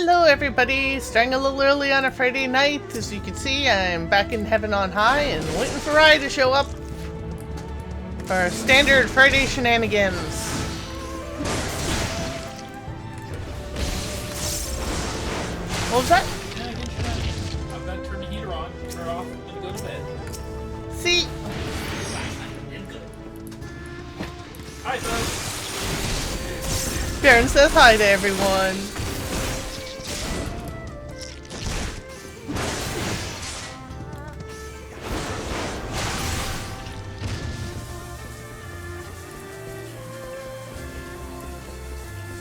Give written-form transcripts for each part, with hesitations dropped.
Hello everybody, starting a little early on a Friday night. As you can see, I'm back in heaven on high and waiting for Rye to show up for our standard Friday shenanigans. What was that? I'm gonna turn the heater on, turn it off, and go to bed. See? Hi, folks. Baron says hi to everyone.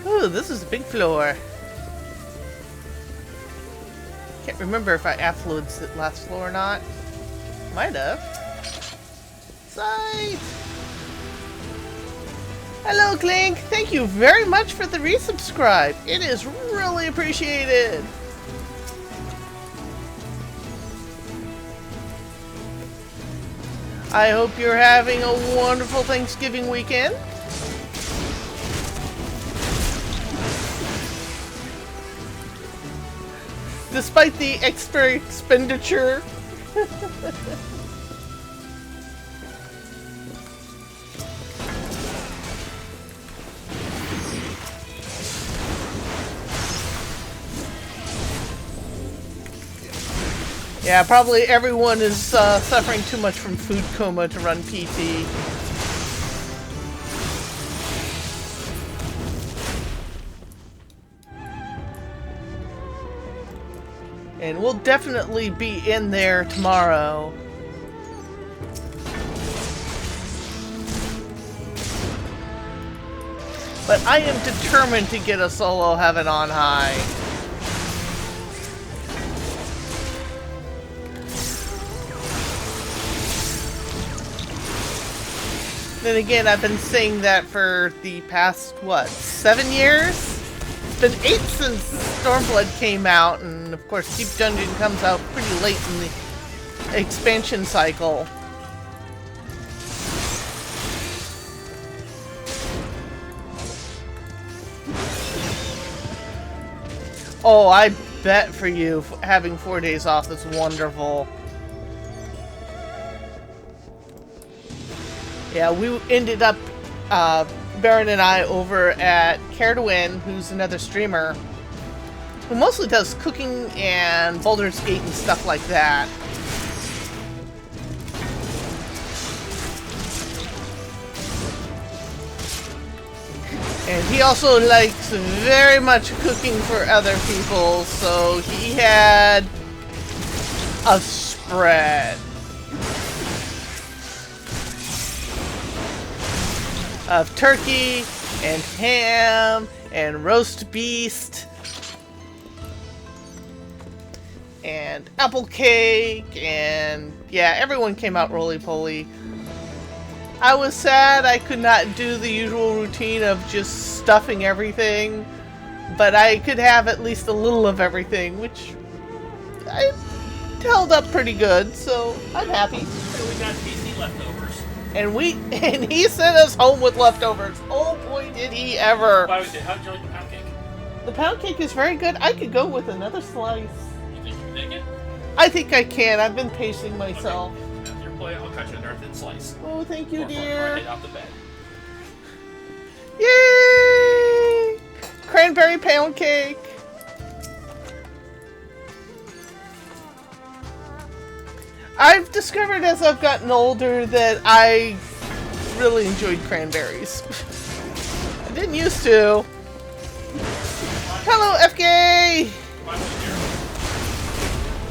Ooh, this is a big floor. Can't remember if I affluenced it last floor or not. Might have. Sight! Hello, Clink! Thank you very much for the resubscribe. It is really appreciated. I hope you're having a wonderful Thanksgiving weekend. Despite the extra expenditure. Yeah, probably everyone is suffering too much from food coma to run PT. And we'll definitely be in there tomorrow. But I am determined to get a solo heaven on high. Then again, I've been saying that for the past, what, 7 years? It's been 8 since Stormblood came out, and of course Deep Dungeon comes out pretty late in the expansion cycle. Oh, I bet for you, having 4 days off is wonderful. Yeah, we ended up, Baron and I, over at Care to Win, who's another streamer, who mostly does cooking and Baldur's Gate and stuff like that. And he also likes very much cooking for other people, so he had a spread of turkey and ham and roast beast and apple cake, and yeah, everyone came out roly-poly. I was sad I could not do the usual routine of just stuffing everything, but I could have at least a little of everything, which I held up pretty good, so I'm happy. So we got tasty leftovers. And he sent us home with leftovers. Oh boy, did he ever! Why was it? How'd you like the pound cake? The pound cake is very good. I could go with another slice. You think you can take it? I think I can. I've been pacing myself. Okay. That's your play. I'll cut you another thin slice. Oh, thank you, Before I dear. head out the bed. Yay! Cranberry pound cake. I've discovered as I've gotten older that I really enjoyed cranberries. I didn't used to. Hello, FK!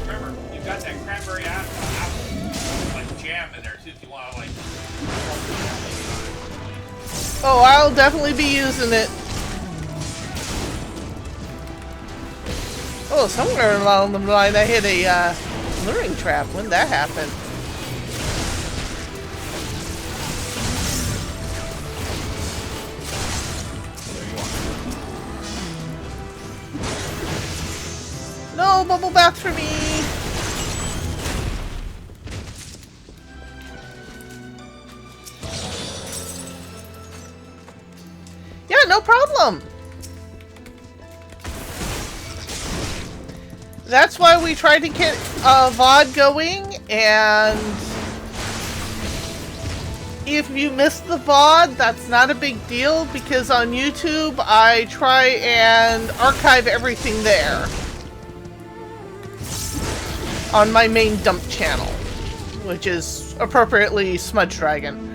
Remember, you've got that cranberry apple like jam in there too if you want to like. Oh, I'll definitely be using it. Oh, somewhere along the line I hit a luring trap. When did that happen? No bubble bath for me! no problem. That's why we tried to get VOD going, and if you missed the VOD, that's not a big deal, because on YouTube, I try and archive everything there. On my main dump channel, which is appropriately Smudge Dragon.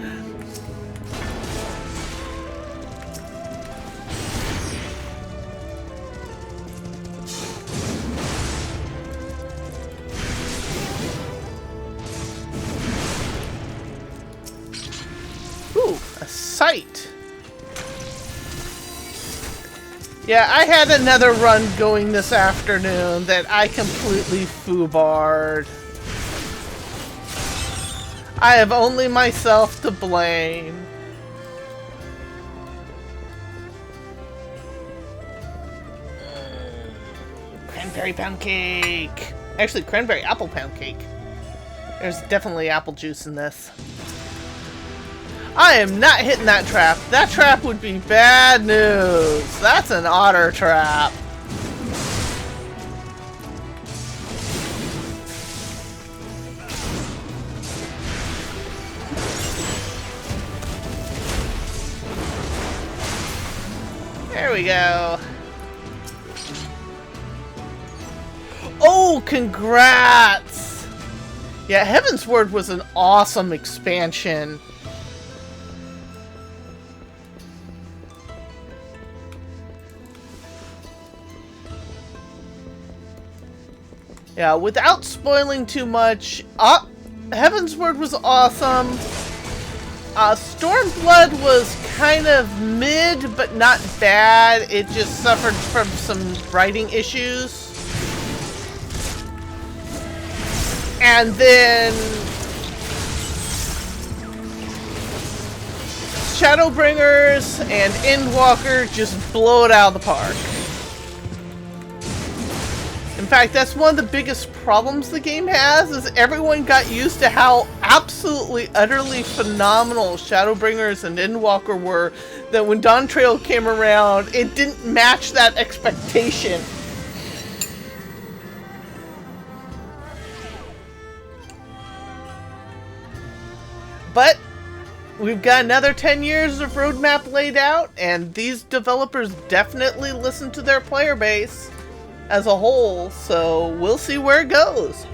Ooh, a sight. Yeah, I had another run going this afternoon that I completely foobarred. I have only myself to blame. Cranberry pound cake. Actually, cranberry apple pound cake. There's definitely apple juice in this. I am not hitting that trap. That trap would be bad news. That's an otter trap. There we go. Oh, congrats! Yeah, Heaven's Word was an awesome expansion. Yeah, without spoiling too much, Heaven's Word was awesome. Stormblood was kind of mid, but not bad. It just suffered from some writing issues. And then Shadowbringers and Endwalker just blow it out of the park. In fact, that's one of the biggest problems the game has, is everyone got used to how absolutely, utterly phenomenal Shadowbringers and Endwalker were, that when Dawn Trail came around, it didn't match that expectation. But we've got another 10 years of roadmap laid out, and these developers definitely listen to their player base as a whole, so we'll see where it goes.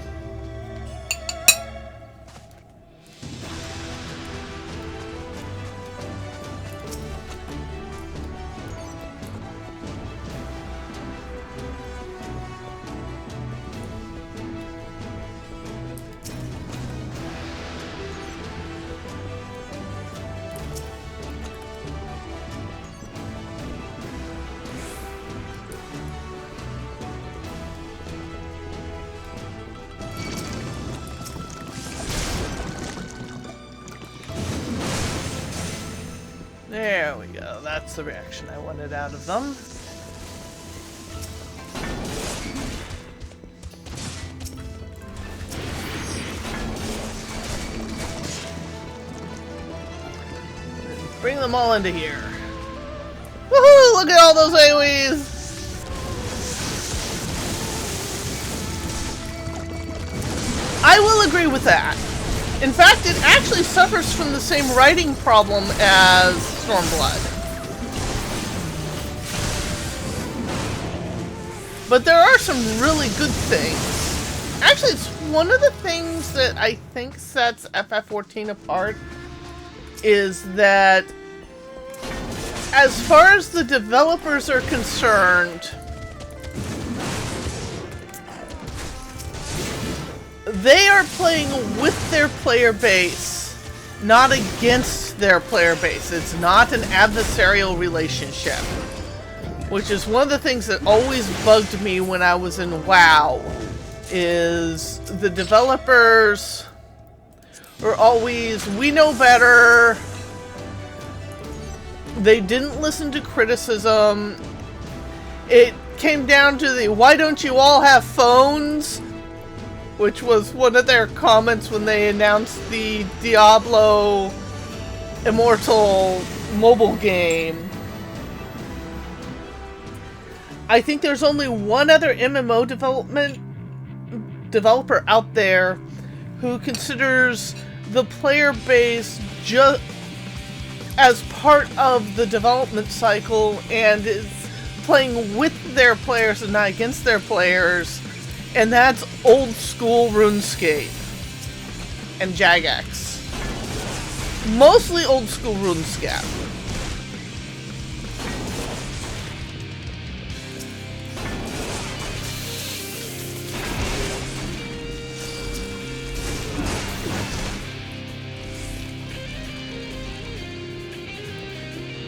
There we go. That's the reaction I wanted out of them. Bring them all into here. Woohoo! Look at all those AoEs! I will agree with that. In fact, it actually suffers from the same writing problem as Stormblood. But there are some really good things. Actually, it's one of the things that I think sets FF14 apart is that as far as the developers are concerned, they are playing with their player base, not against their player base. It's not an adversarial relationship, which is one of the things that always bugged me when I was in WoW, is the developers were always, we know better. They didn't listen to criticism. It came down to the, why don't you all have phones? Which was one of their comments when they announced the Diablo Immortal mobile game. I think there's only one other MMO development developer out there who considers the player base just as part of the development cycle and is playing with their players and not against their players, and that's old school RuneScape and Jagex. Mostly old school RuneScape.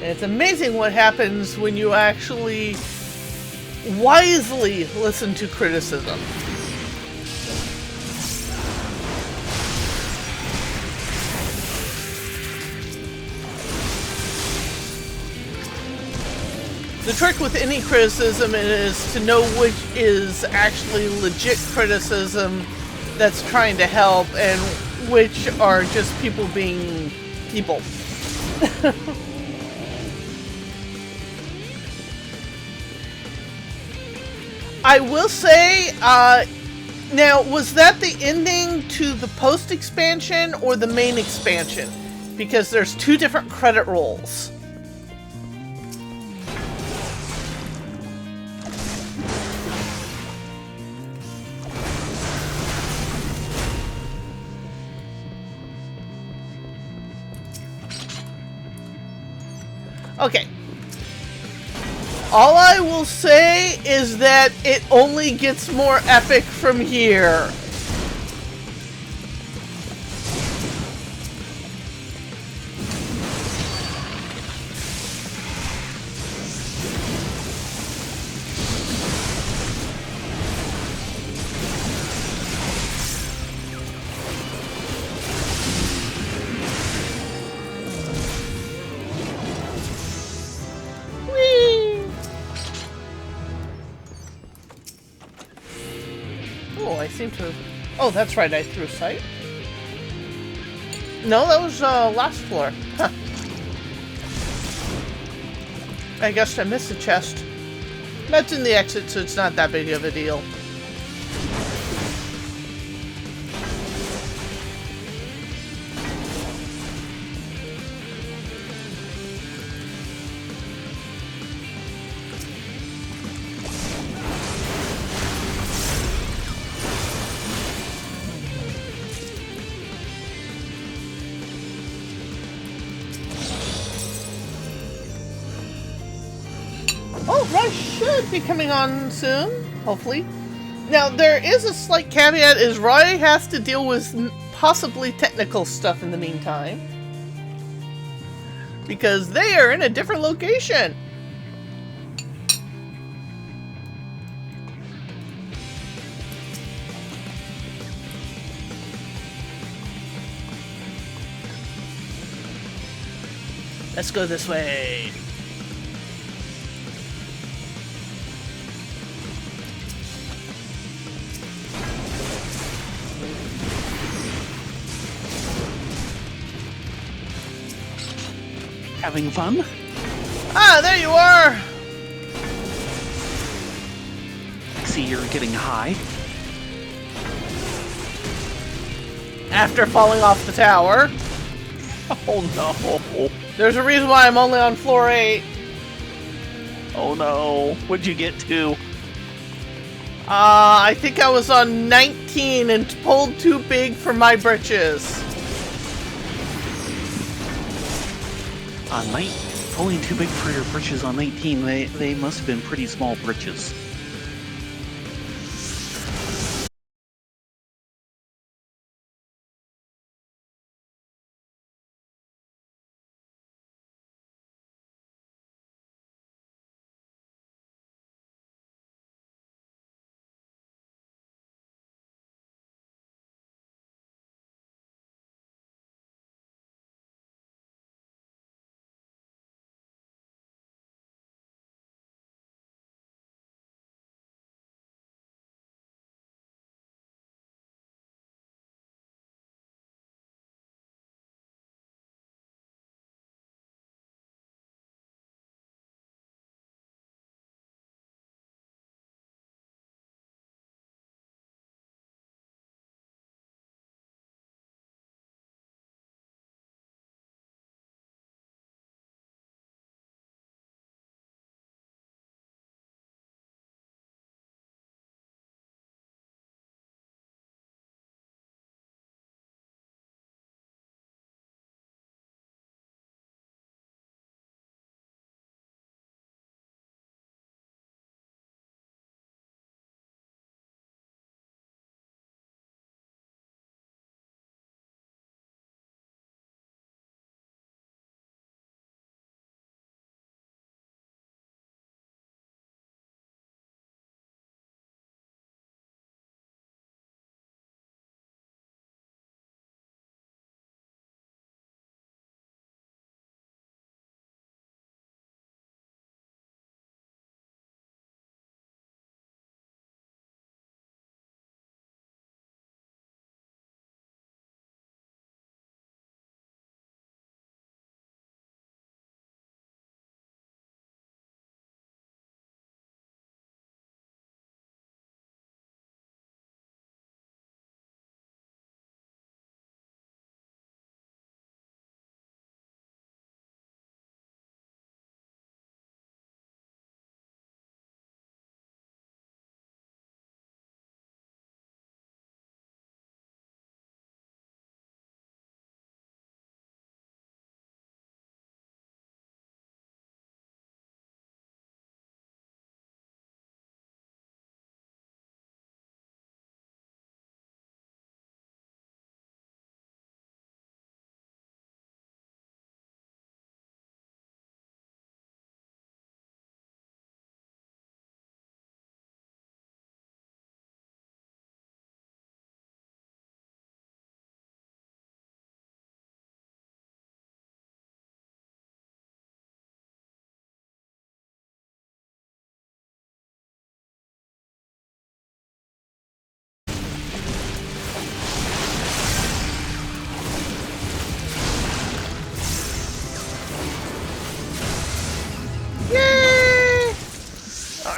And it's amazing what happens when you actually wisely listen to criticism. The trick with any criticism is to know which is actually legit criticism that's trying to help and which are just people being people. I will say, now, was that the ending to the post-expansion or the main expansion? Because there's two different credit rolls. Okay. All I will say is that it only gets more epic from here. I seem to... Oh, that's right, I threw sight. No, that was last floor. Huh. I guess I missed the chest. That's in the exit, so it's not that big of a deal. Oh, Rush should be coming on soon, hopefully. Now, there is a slight caveat, is Roy has to deal with possibly technical stuff in the meantime. Because they are in a different location. Let's go this way. Having fun? Ah, there you are! I see you're getting high. After falling off the tower. Oh no. There's a reason why I'm only on floor 8. Oh no. What'd you get to? I think I was on 19 and pulled too big for my britches. On pulling too big for your britches on 19, they must have been pretty small britches.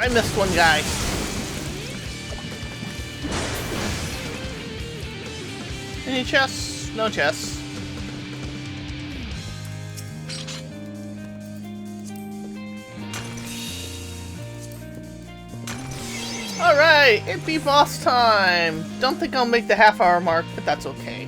I missed one guy. Any chests? No chests. Alright, it be boss time. Don't think I'll make the half-hour mark, but that's okay.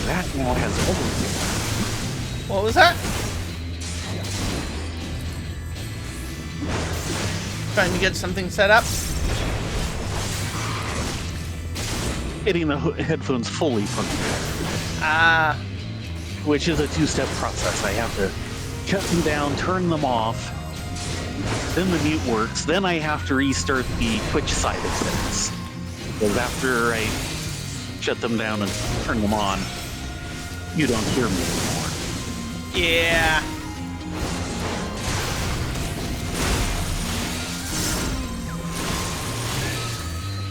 That now has overview. What was that? Trying to get something set up. Getting the headphones fully functional. Ah. Which is a two-step process. I have to shut them down, turn them off, then the mute works, then I have to restart the Twitch side of things. Because after I shut them down and turn them on, you don't hear me anymore. Yeah.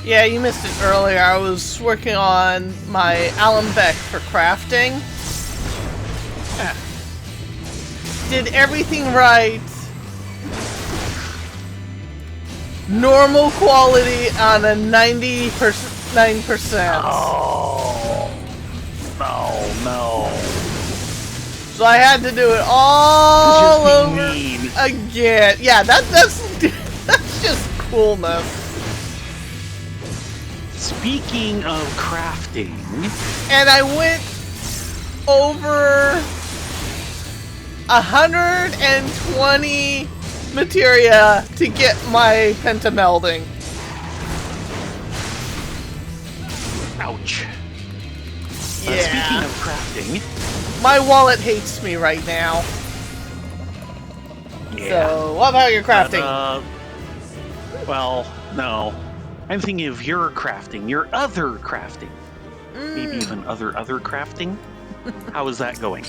Yeah, you missed it earlier. I was working on my Alembic for crafting. Did everything right. Normal quality on a 99%. Oh, no. So I had to do it all Just over mean. again. Yeah, that's just coolness. Speaking of crafting, And I went over 120 materia to get my pentamelding. ouch. Yeah. Speaking of crafting, My wallet hates me right now. yeah. So, what about your crafting? Well, no. I'm thinking of your crafting, your other crafting. Maybe even other crafting? How is that going?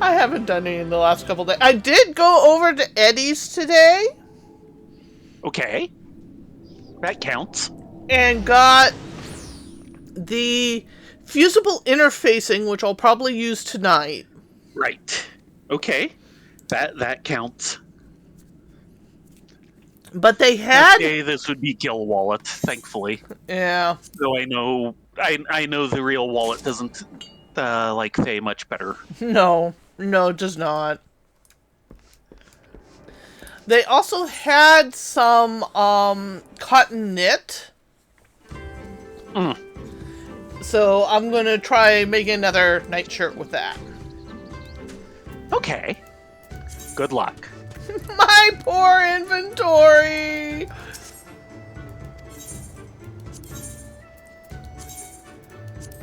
I haven't done any in the last couple days. I did go over to Eddie's today Okay. That counts. and got the fusible interfacing, which I'll probably use tonight. Right. Okay. That counts. But they had... Okay, this would be Kill Wallet, thankfully. Yeah. Though I know the real wallet doesn't like Faye much better. No, it does not. They also had some cotton knit. Mm. So I'm gonna try making another nightshirt with that. Okay. Good luck. My poor inventory!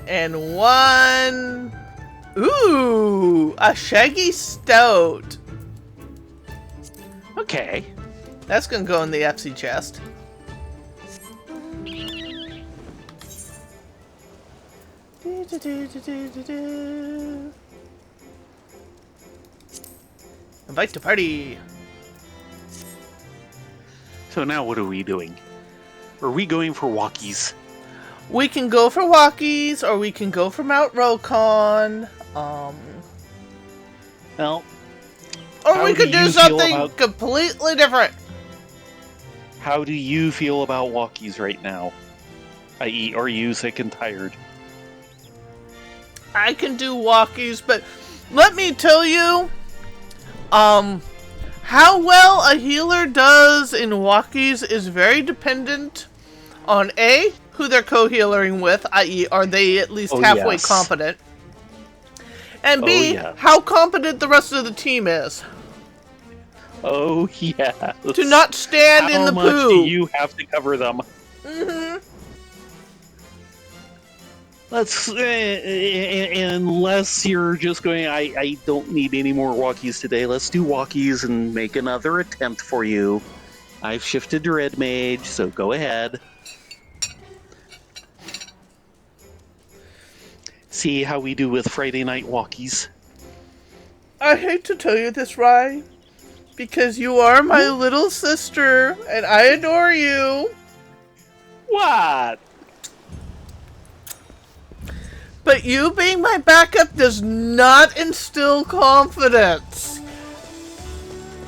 And one... Ooh! A shaggy stout. Okay. That's gonna go in the FC chest. Invite to party. So now what are we doing? Are we going for walkies? We can go for walkies, or we can go for Mount Rokon. Well, Or how we do could do you feel something about- completely different. how do you feel about walkies right now? I.e., are you sick and tired? I can do walkies, but let me tell you, how well a healer does in walkies is very dependent on A, who they're co-healing with, i.e., are they at least halfway yes. competent? And B, yeah. how competent the rest of the team is. Oh, yes. Do not stand in the How much poo. do you have to cover them? Mm-hmm. Let's, unless you're just going, I don't need any more walkies today. Let's do walkies and make another attempt for you. I've shifted to Red Mage, so go ahead. See how we do with Friday night walkies. I hate to tell you this, Rye, because you are my little sister, and I adore you. What? But you being my backup does not instill confidence.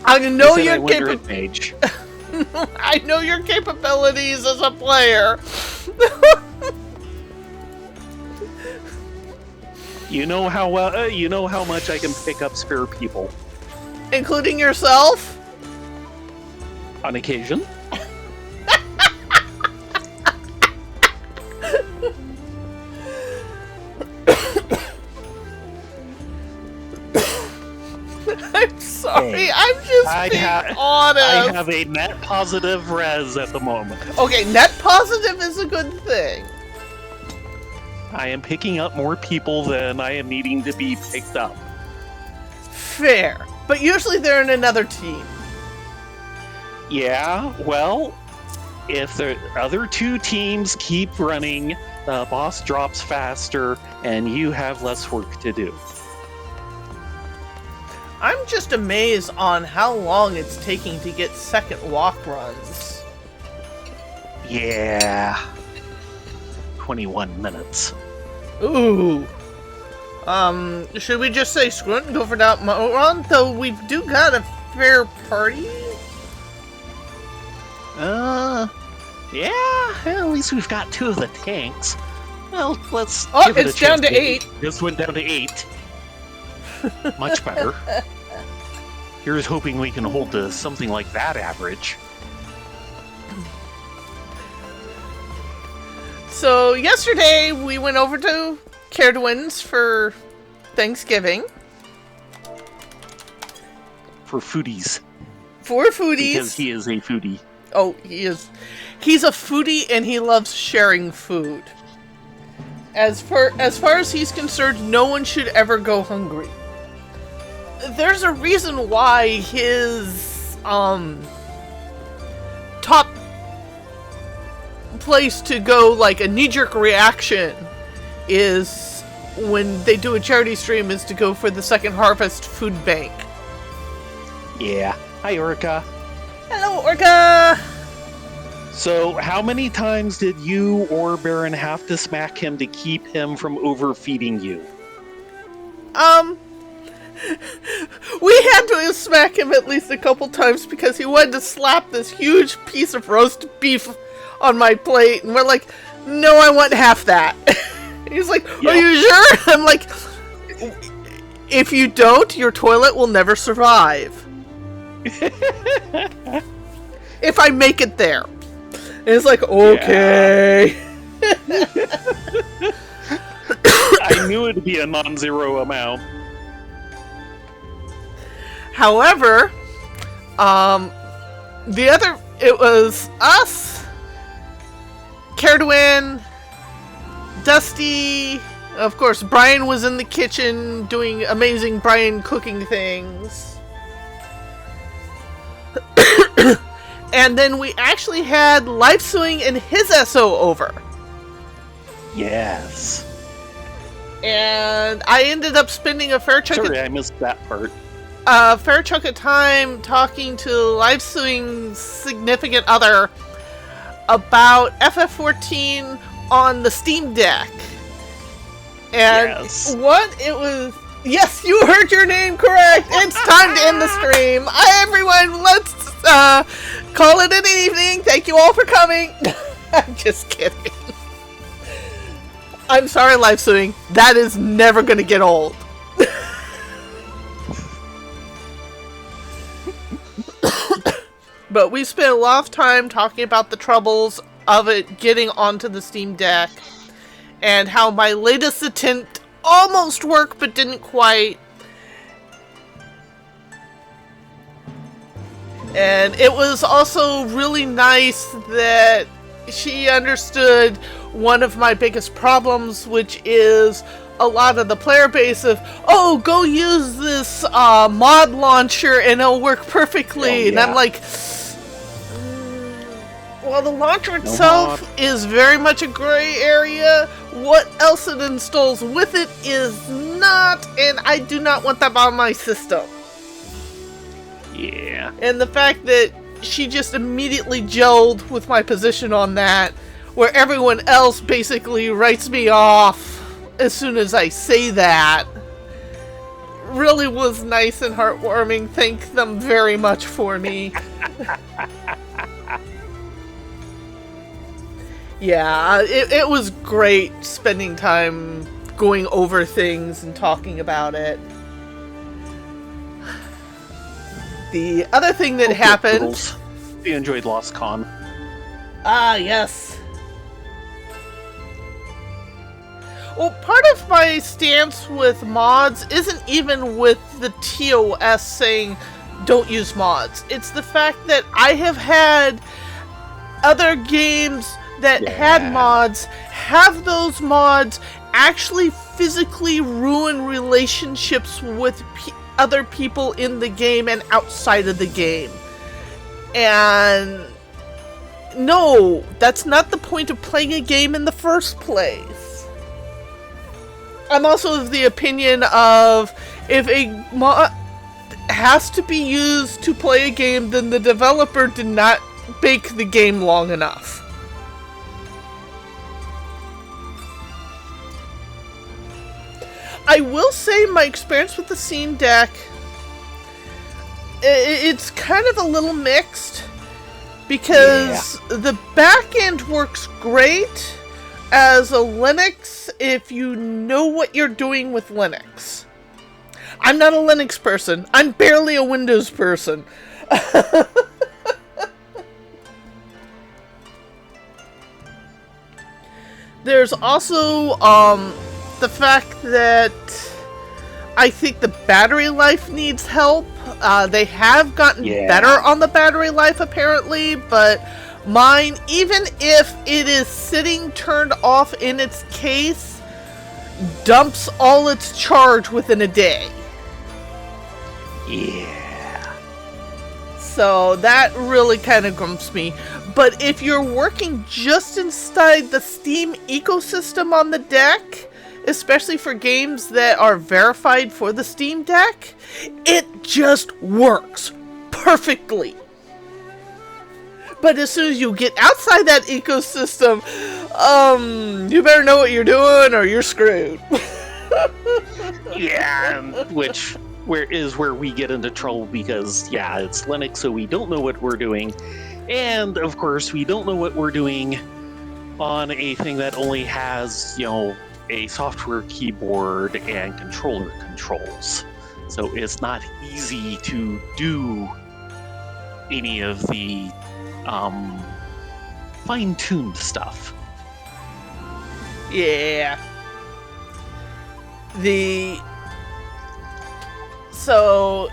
I know your Mage. I know your capabilities as a player. You know how well. You know how much I can pick up spare people. Including yourself? On occasion. I'm sorry, Hey, I'm just being honest. I have a net positive res at the moment. Okay, net positive is a good thing. I am picking up more people than I am needing to be picked up. Fair. But usually they're in another team. Yeah, well, if the other two teams keep running, the boss drops faster and you have less work to do. I'm just amazed on how long it's taking to get second walk runs. Yeah. 21 minutes. Ooh. Should we just say screw it and go for that run? Though we do got a fair party? Yeah, at least we've got two of the tanks. Well, let's Oh, give it it's a chance down to 8. This went down to 8. Much better. Here's hoping we can hold to something like that average. So, yesterday we went over to Caredwin's for Thanksgiving. For foodies. For foodies. Because he is a foodie. Oh, he is. He's a foodie and he loves sharing food. As far as he's concerned, no one should ever go hungry. There's a reason why his top place to go, like a knee-jerk reaction, is when they do a charity stream, is to go for the Second Harvest Food Bank. Yeah. Hi, Orca. Hello, Orca! So, how many times did you or Baron have to smack him to keep him from overfeeding you? We had to smack him at least a couple times because he wanted to slap this huge piece of roast beef on my plate, and we're like, no, I want half that. He's like, are you sure? I'm like, if you don't, your toilet will never survive. If I make it there. And it's like, okay. Yeah. I knew it'd be a non-zero amount. However, it was us, Caredwin, Dusty, of course, Brian was in the kitchen doing amazing Brian cooking things. And then we actually had Life Swing and his SO over. Yes. And I ended up spending a fair chunk Sorry, I missed that part. a fair chunk of time talking to Life Swing's significant other about FF14 on the Steam Deck. And what it was... Yes, you heard your name correct! It's time to end the stream! Everyone, let's call it an evening! Thank you all for coming! I'm just kidding. I'm sorry, Life Swing. That is never gonna get old. But we spent a lot of time talking about the troubles of it getting onto the Steam Deck, and how my latest attempt almost worked but didn't quite. And it was also really nice that she understood one of my biggest problems, which is a lot of the player base of, oh, go use this mod launcher and it'll work perfectly. Oh, yeah. And I'm like, well, the launcher itself is very much a gray area. What else it installs with it is not, and I do not want that on my system. Yeah. And the fact that she just immediately gelled with my position on that, where everyone else basically writes me off as soon as I say that, really was nice and heartwarming. Thank them very much for me. Yeah, it was great spending time going over things and talking about it. The other thing that happened... You enjoyed Lost Con. Ah, yes. Well, part of my stance with mods isn't even with the TOS saying don't use mods. It's the fact that I have had other games that had mods have those mods actually physically ruin relationships with other people in the game and outside of the game. And no, that's not the point of playing a game in the first place. I'm also of the opinion of, if a mod has to be used to play a game, then the developer did not bake the game long enough. I will say my experience with the Steam Deck, it's kind of a little mixed, because the back end works great as a Linux if you know what you're doing with Linux. I'm not a Linux person. I'm barely a Windows person. There's also the fact that I think the battery life needs help. They have gotten better on the battery life apparently, but mine, even if it is sitting turned off in its case, dumps all its charge within a day. Yeah. So that really kind of grumps me. But if you're working just inside the Steam ecosystem on the deck, especially for games that are verified for the Steam Deck, it just works perfectly. But as soon as you get outside that ecosystem, you better know what you're doing or you're screwed. Yeah, where we get into trouble because, it's Linux, so we don't know what we're doing. And, of course, we don't know what we're doing on a thing that only has, a software keyboard and controller controls. So it's not easy to do any of the fine-tuned stuff. Yeah. So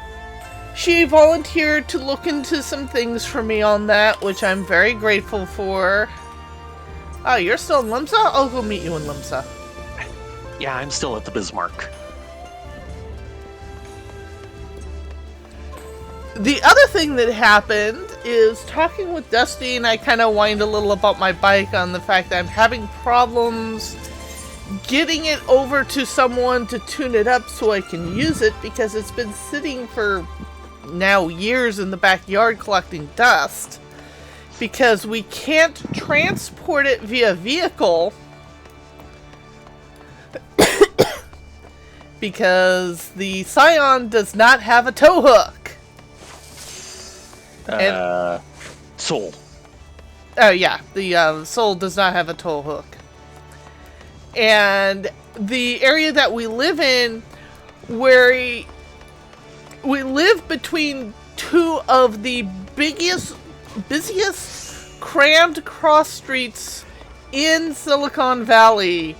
she volunteered to look into some things for me on that, which I'm very grateful for. Oh, you're still in Limsa? I'll go meet you in Limsa. Yeah, I'm still at the Bismarck. The other thing that happened is talking with Dusty, and I kind of whined a little about my bike on the fact that I'm having problems getting it over to someone to tune it up so I can use it, because it's been sitting for now years in the backyard collecting dust, because we can't transport it via vehicle because the Scion does not have a tow hook. Soul. Oh yeah, the Soul does not have a tow hook. And the area that we live in, where we live between two of the busiest crammed cross streets in Silicon Valley,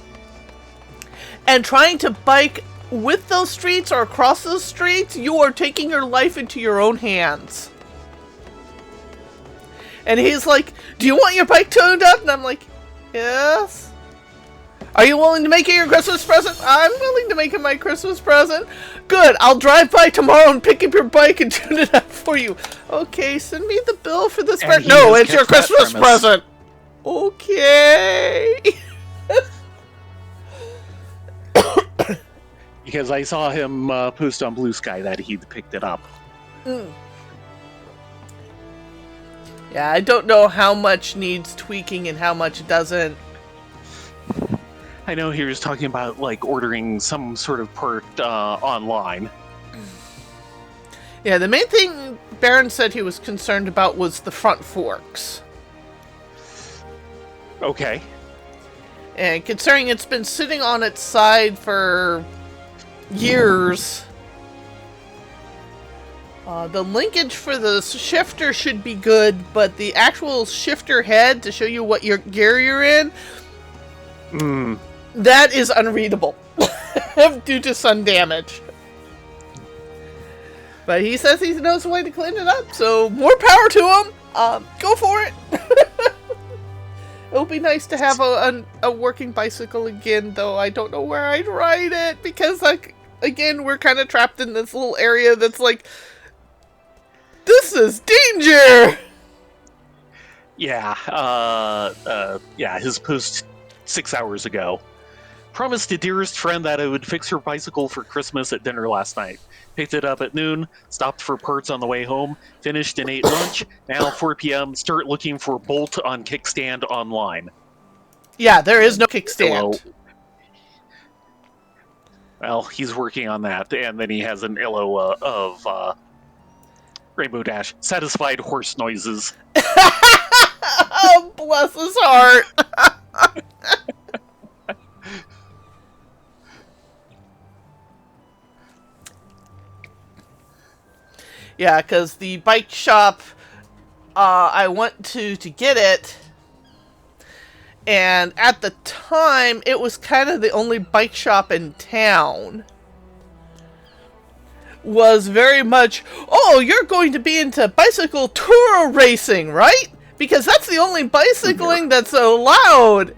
and trying to bike with those streets or across those streets, you are taking your life into your own hands. And he's like, do you want your bike tuned up? And I'm like, yes. Are you willing to make it your Christmas present? I'm willing to make it my Christmas present. Good, I'll drive by tomorrow and pick up your bike and tune it up for you. Okay, send me the bill for this. No, it's your Christmas present. Okay. Because I saw him post on Blue Sky that he'd picked it up. Yeah, I don't know how much needs tweaking and how much doesn't. I know he was talking about, like, ordering some sort of part online. Yeah, the main thing Baron said he was concerned about was the front forks. Okay. And considering it's been sitting on its side for years, the linkage for the shifter should be good, but the actual shifter head to show you what your gear you're in, that is unreadable due to sun damage. But he says he knows a way to clean it up, so more power to him. Go for it. It'll be nice to have a working bicycle again, though I don't know where I'd ride it, because, like, again, we're kind of trapped in this little area that's like, this is danger! Yeah, his post 6 hours ago. Promised a dearest friend that I would fix her bicycle for Christmas at dinner last night. Picked it up at noon, stopped for parts on the way home, finished and ate lunch. Now 4 p.m., start looking for bolt on kickstand online. Yeah, there is no kickstand. Hello. Well, he's working on that, and then he has an illo of Rainbow Dash. Satisfied horse noises. Oh, bless his heart. Yeah, because the bike shop, I went to get it, and at the time, it was kind of the only bike shop in town. Was very much, oh, you're going to be into bicycle tour racing, right? Because that's the only bicycling that's allowed.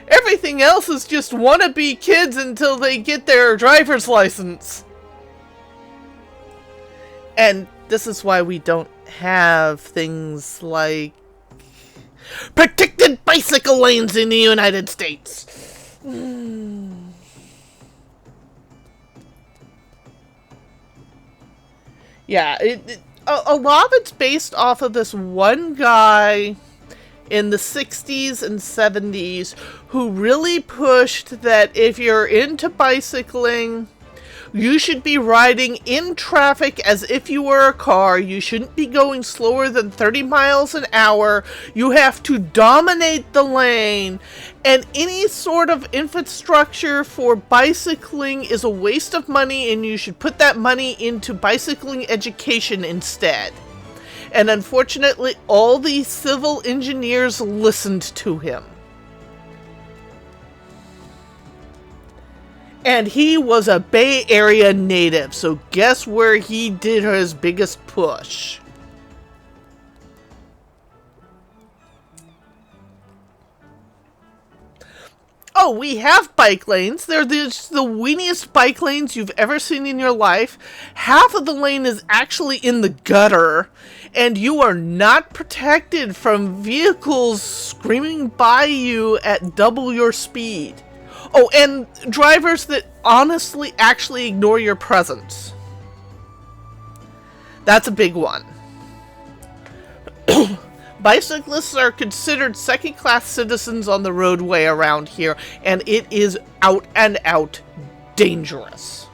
Everything else is just wannabe kids until they get their driver's license. And this is why we don't have things like protected bicycle lanes in the United States. Yeah, a lot of it's based off of this one guy in the 60s and 70s who really pushed that if you're into bicycling, you should be riding in traffic as if you were a car. You shouldn't be going slower than 30 miles an hour. You have to dominate the lane. And any sort of infrastructure for bicycling is a waste of money, and you should put that money into bicycling education instead. And unfortunately, all the civil engineers listened to him. And he was a Bay Area native, so guess where he did his biggest push? Oh, we have bike lanes. They're the weeniest bike lanes you've ever seen in your life. Half of the lane is actually in the gutter, and you are not protected from vehicles screaming by you at double your speed. Oh, and drivers that honestly actually ignore your presence. That's a big one. Bicyclists are considered second-class citizens on the roadway around here, and it is out and out dangerous.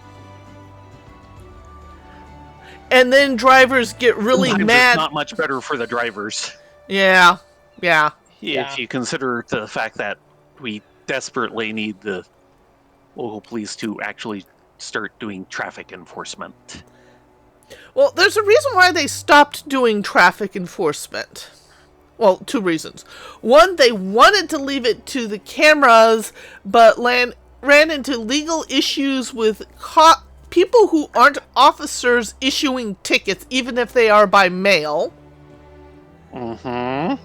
And then drivers get really Sometimes mad. It's not much better for the drivers. Yeah. If you consider the fact that we desperately need the local police to actually start doing traffic enforcement. Well, there's a reason why they stopped doing traffic enforcement. Well, two reasons. One, they wanted to leave it to the cameras, but ran into legal issues with people who aren't officers issuing tickets, even if they are by mail. Mm-hmm.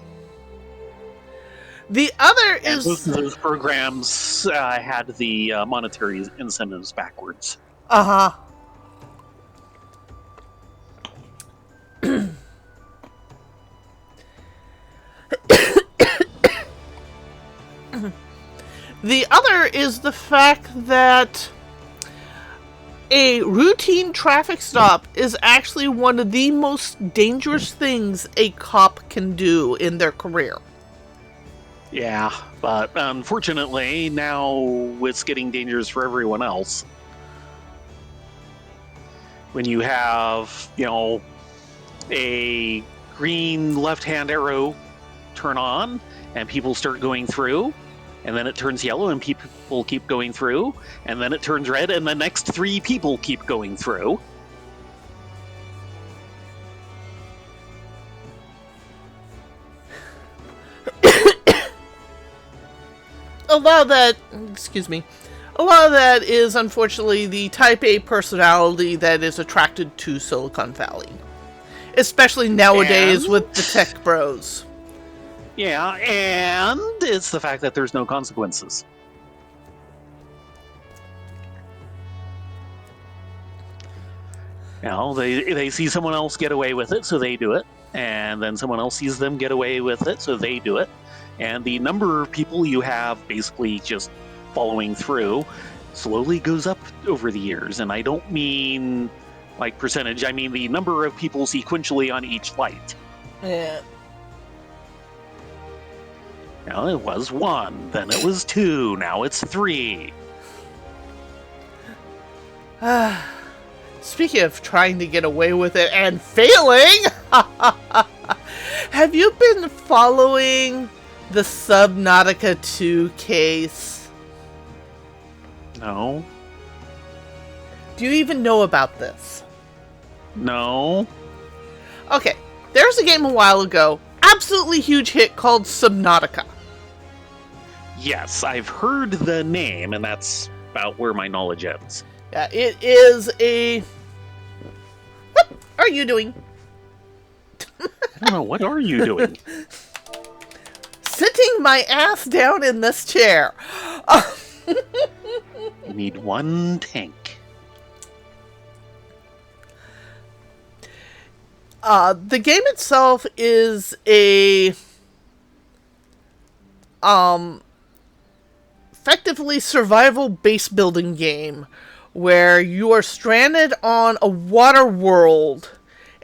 The other And is... both of those programs had the monetary incentives backwards. Uh-huh. The other is the fact that a routine traffic stop is actually one of the most dangerous things a cop can do in their career. Yeah, but unfortunately, now it's getting dangerous for everyone else. When you have, a green left-hand arrow turn on and people start going through, and then it turns yellow and people keep going through, and then it turns red and the next 3 people keep going through. A lot of that is unfortunately the type A personality that is attracted to Silicon Valley. Especially nowadays with the tech bros. Yeah, and it's the fact that there's no consequences. They see someone else get away with it, so they do it. And then someone else sees them get away with it, so they do it. And the number of people you have basically just following through slowly goes up over the years. And I don't mean like percentage, I mean the number of people sequentially on each flight. Yeah. Now it was 1, then it was 2, now it's 3. Speaking of trying to get away with it and failing, have you been following the Subnautica 2 case? No. Do you even know about this? No. Okay, there's a game a while ago, absolutely huge hit called Subnautica. Yes, I've heard the name, and that's about where my knowledge ends. Yeah, it is a... What are you doing? I don't know, what are you doing? Sitting my ass down in this chair. You need 1 tank. The game itself is a... effectively survival base building game where you are stranded on a water world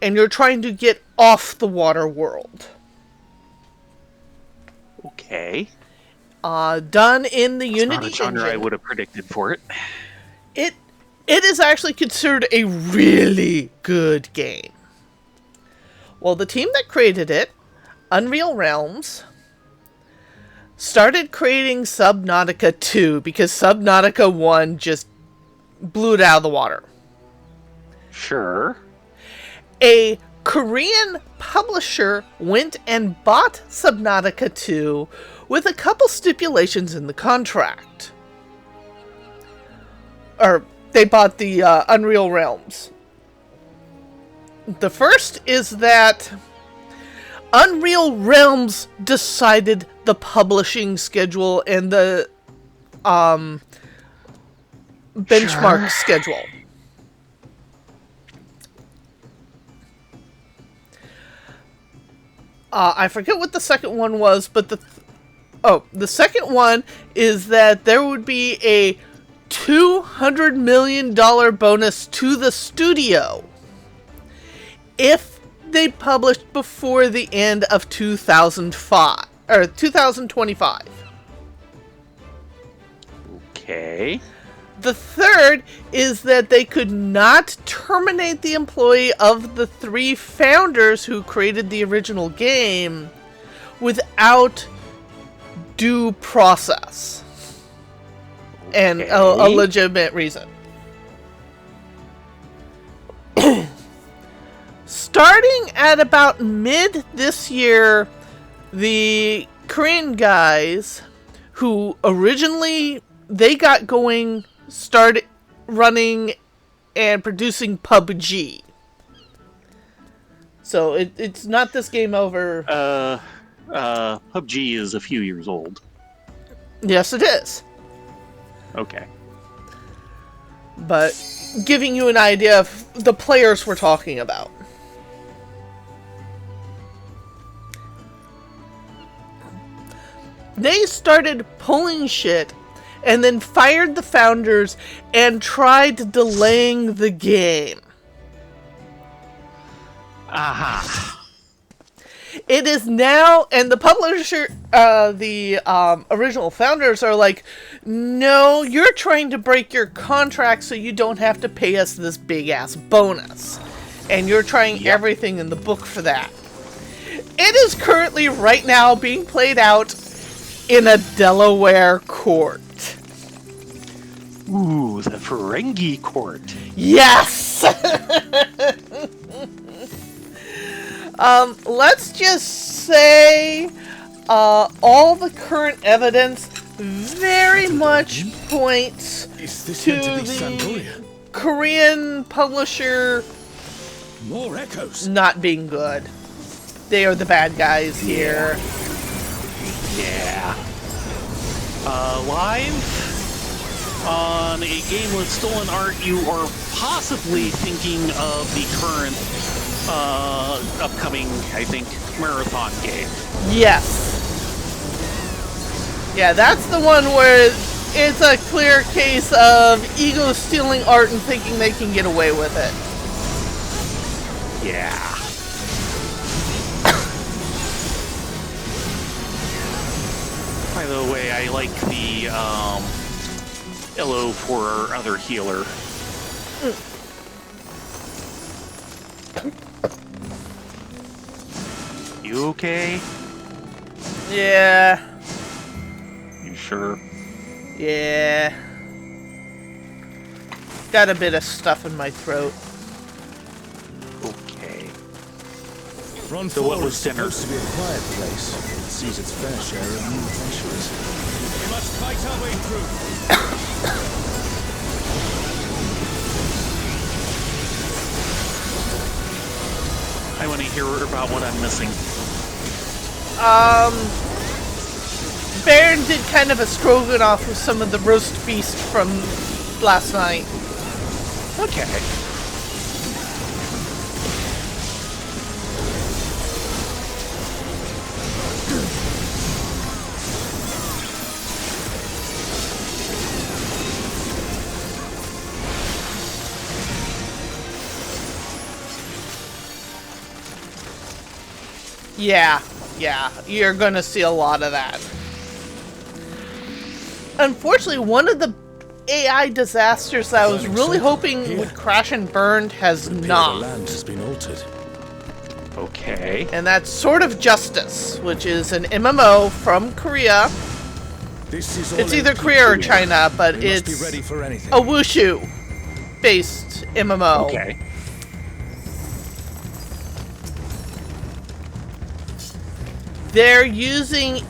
and you're trying to get off the water world. Okay. Done in the Unity Not a genre engine. I would have predicted for it. It is actually considered a really good game. Well, the team that created it, Unreal Realms, started creating Subnautica 2 because Subnautica 1 just blew it out of the water. Sure. A Korean publisher went and bought Subnautica 2 with a couple stipulations in the contract. Or, they bought the Unreal Realms. The first is that Unreal Realms decided the publishing schedule and the benchmark schedule. I forget what the second one was, but the second one is that there would be a $200 million bonus to the studio if they published before the end of 2025. Okay. The third is that they could not terminate the employee of the 3 founders who created the original game without due process and a legitimate reason. Starting at about mid this year, the Korean guys who originally they got going started running and producing PUBG. So it's not this game over. PUBG is a few years old. Yes, it is. Okay. But giving you an idea of the players we're talking about. They started pulling shit and then fired the founders and tried delaying the game. Aha. It is now, and the publisher, the original founders are like, no, you're trying to break your contract so you don't have to pay us this big ass bonus. And you're trying everything in the book for that. It is currently right now being played out in a Delaware court. Ooh, the Ferengi court. Yes! Let's just say all the current evidence very much points to the Korean publisher More echoes. not being good. They are the bad guys here. Yeah. Live on a game with stolen art, you are possibly thinking of the current upcoming, I think, marathon game. Yes. Yeah, that's the one where it's a clear case of ego stealing art and thinking they can get away with it. Yeah. By the way, I like the Illo for our other healer. You okay? Yeah. You sure? Yeah. Got a bit of stuff in my throat. Okay. Run So what forward was dinner? supposed to be a quiet place. It sees its fair share of new adventurers. We must fight our way through. I want to hear about what I'm missing. Baron did kind of a stroganoff with some of the roast beast from last night. Okay. Yeah, you're gonna see a lot of that. Unfortunately, one of the AI disasters that I was really hoping would crash and burn has The not. land has been altered. Okay. And that's Sword of Justice, which is an MMO from Korea. This is It's all either empty. Korea or China, but We must it's be ready for anything. a Wushu-based MMO. Okay. They're using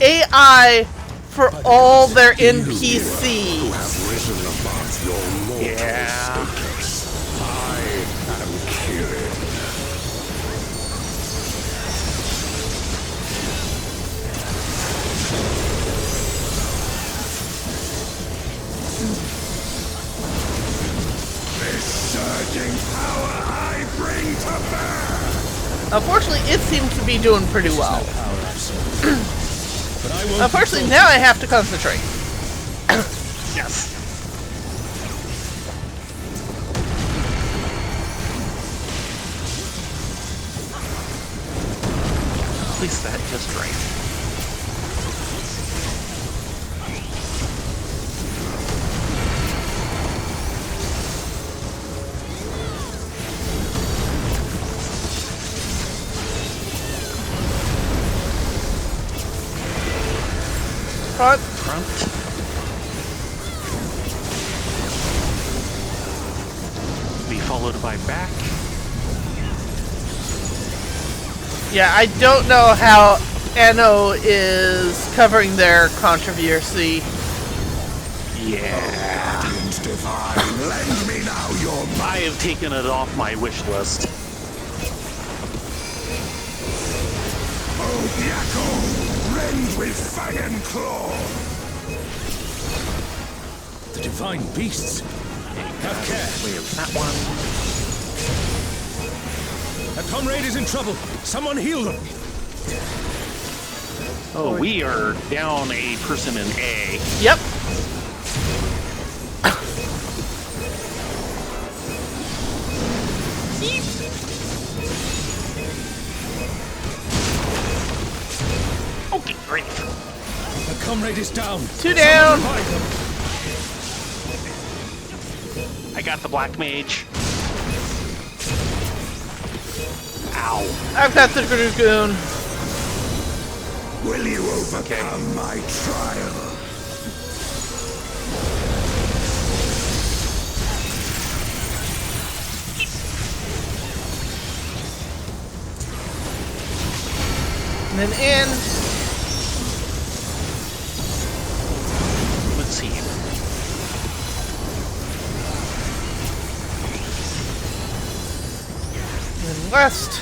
AI for all their NPCs. Risen above your mortal Yeah. status. I am Kirin. This surging power I bring to bear. Unfortunately, it seems to be doing pretty well. But I won't Unfortunately, now I have to concentrate. Yes. At least that just right. Front. Front. Be followed by back. Yeah, I don't know how Anno is covering their controversy. Yeah. Guardians divine, lend me now your I have taken it off my wish list. Oh, Diaco! Rend with fang and claw! The divine beasts! Have care! Wait, that one. A comrade is in trouble! Someone heal them! Oh, we are down a person in A. Yep. Okay, great. A comrade is down! 2 down! Someone revive them. I got the black mage. Ow. I've got the Dragoon. Will you overcome my trial? And then in. Let's see. And then west.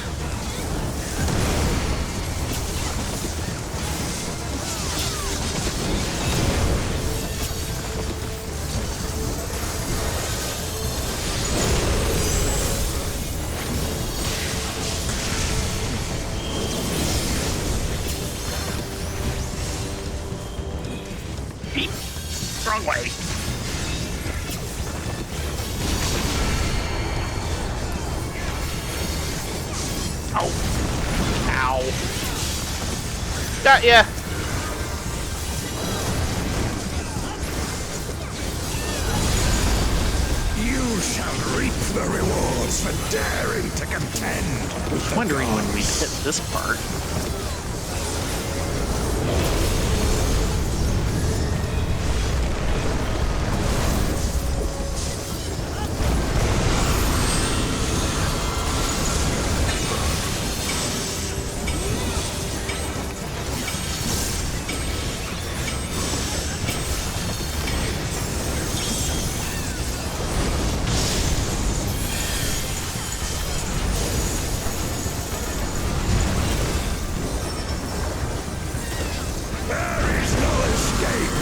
Wrong way. Ow. Ow. Got ya. You shall reap the rewards for daring to contend. I was wondering when we hit this part. There is no escape.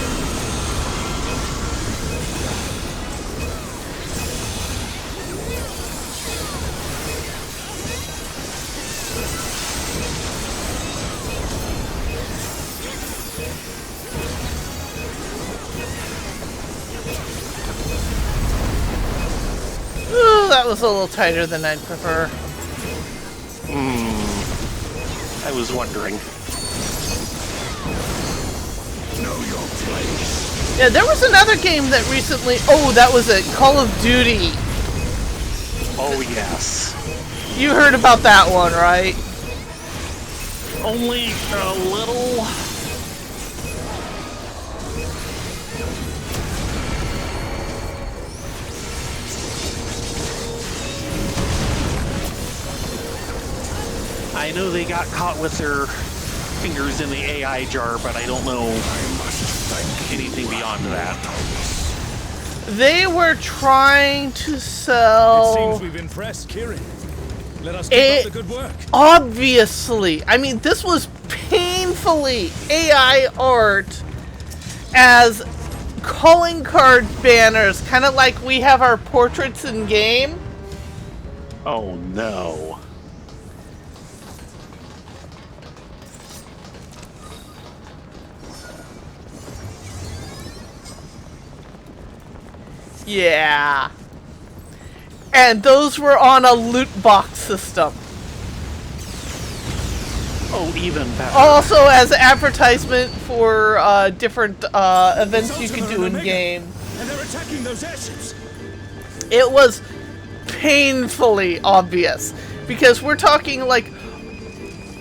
Ooh, that was a little tighter than I'd prefer. I was wondering. Know your place. Yeah, there was another game that recently... Oh, that was it. Call of Duty. Oh, yes. You heard about that one, right? Only a little. I know they got caught with their fingers in the AI jar, but I don't know anything beyond that. They were trying to It sell... seems we've impressed Kirin. Let us keep up the good work. Obviously. I mean, this was painfully AI art as calling card banners, kind of like we have our portraits in game. Oh no. Yeah. And those were on a loot box system. Oh, even better. Also as advertisement for different events you could do in game. And they're attacking those airships. It was painfully obvious because we're talking like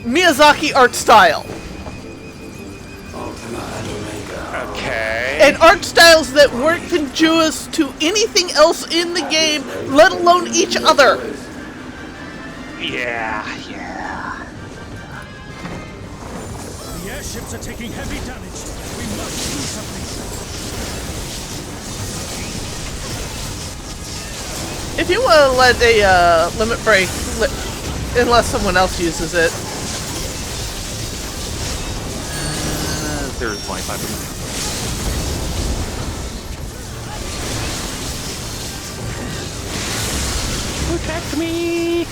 Miyazaki art style Okay. and art styles that weren't conducive to anything else in the game, let alone each other. Yeah. The airships are taking heavy damage. We must do something. If you want to let a limit break, unless someone else uses it. There's my button. Protect me!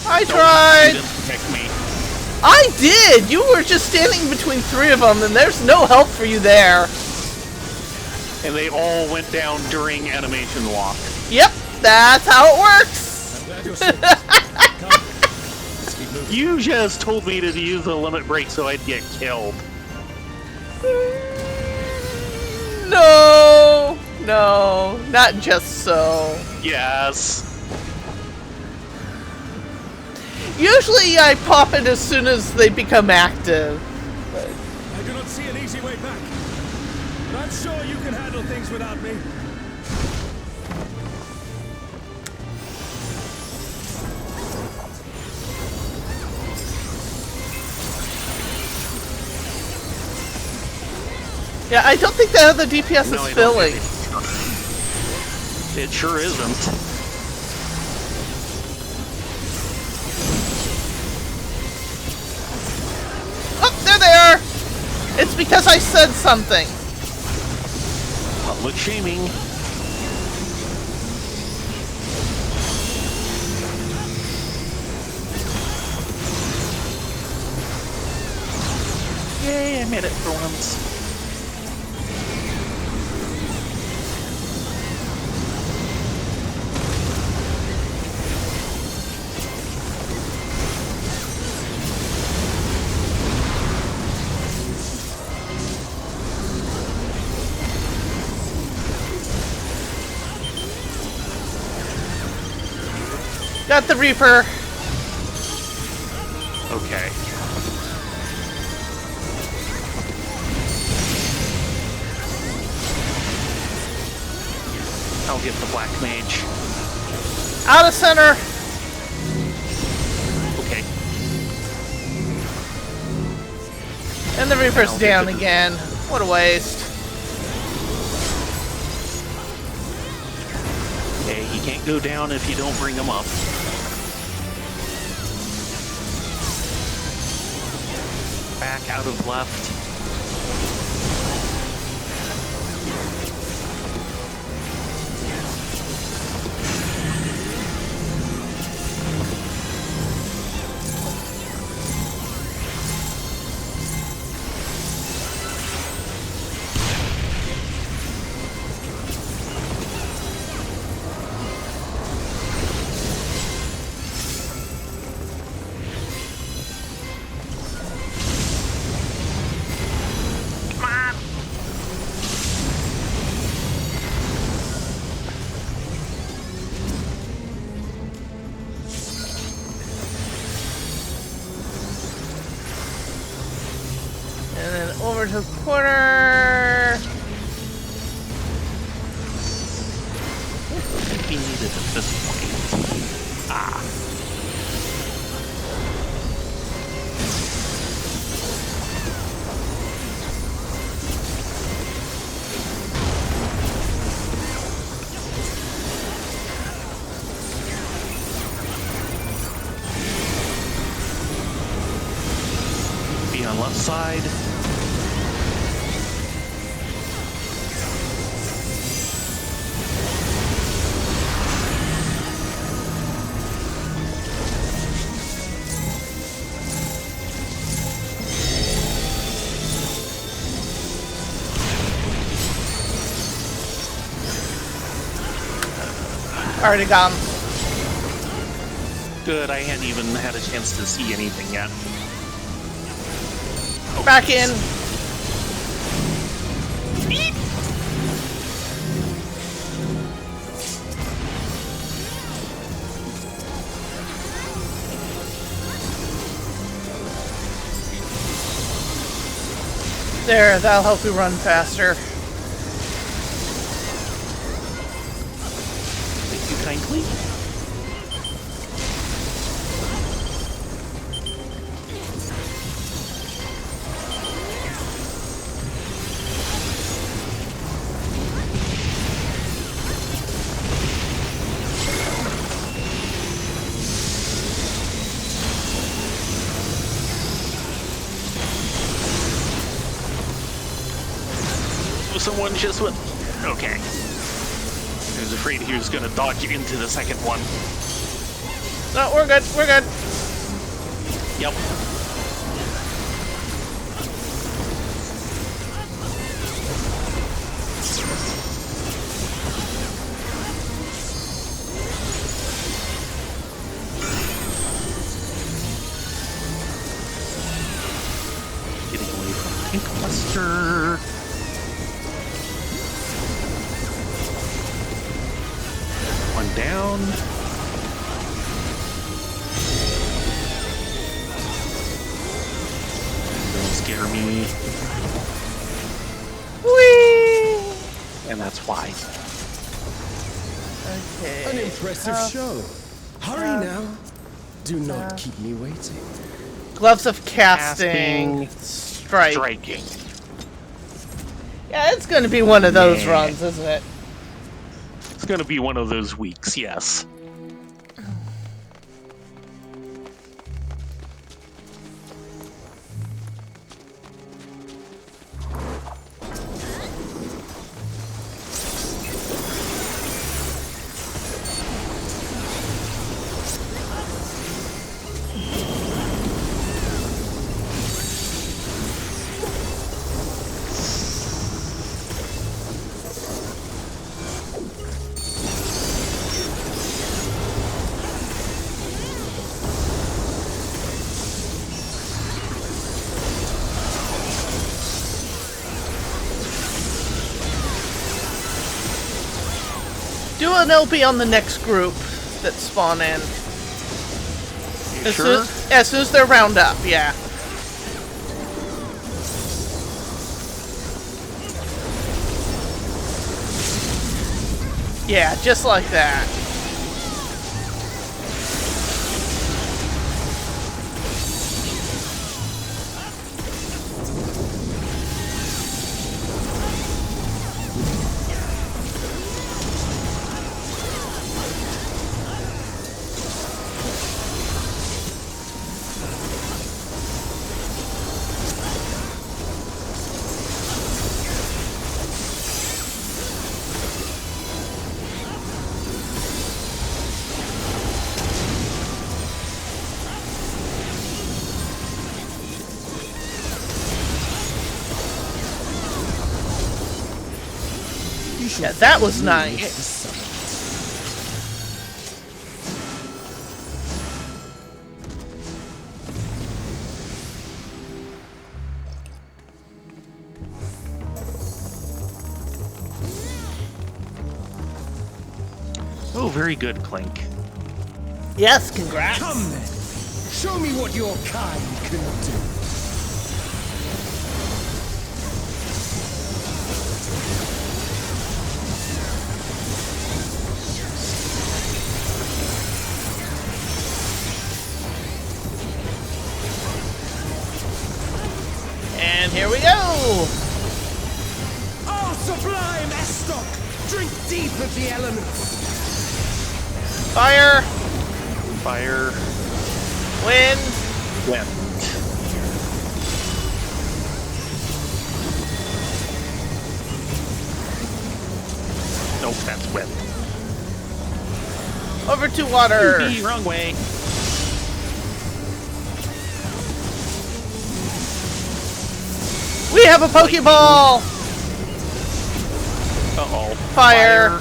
I You tried! didn't protect me. I did! You were just standing between 3 of them, and there's no help for you there. And they all went down during animation lock. Yep, that's how it works! I'm glad you're safe. Come. Let's keep moving. You just told me to use the limit break so I'd get killed. No! No, not just so. Yes. Usually I pop it as soon as they become active. I do not see an easy way back. But I'm sure you can handle things without me. Yeah, I don't think the other DPS No, I is don't filling. It sure isn't. Oh, there they are! It's because I said something. Public shaming. Yay, I made it for once. Got the Reaper. Okay. I'll get the Black Mage. Out of center. Okay. And the Reaper's I'll down get the- again. What a waste. Okay, he can't go down if you don't bring him up. Back out of left. And then over to the corner. I think he needed at this point. Ah. Be on left side. Already gone. Good, I hadn't even had a chance to see anything yet. Back in. There, that'll help you run faster. Thank you kindly. someone just went. Okay. I was afraid he was going to dodge into the second one. No, we're good. We're good. Yep. Getting away from Pink Cluster. One down. Don't scare me. Whee! And that's why. Okay. An impressive show. Hurry now. Do not keep me waiting. Gloves of casting. Strike. Striking. Yeah, it's going to be one of those Yeah. runs, isn't it? It's going to be one of those weeks, yes. Do an LP on the next group that spawn in. You sure? As soon as they're round up, yeah. Yeah, just like that. Yeah, that was nice. Oh, very good, Clink. Yes, congrats. Come then. Show me what your kind can do. And here we go. Oh, sublime Estok! Drink deep of the elements. Fire, Fire. wind, Wind. Nope, that's wind. over to water. Wrong way. We have a Pokeball. Uh-oh. Fire.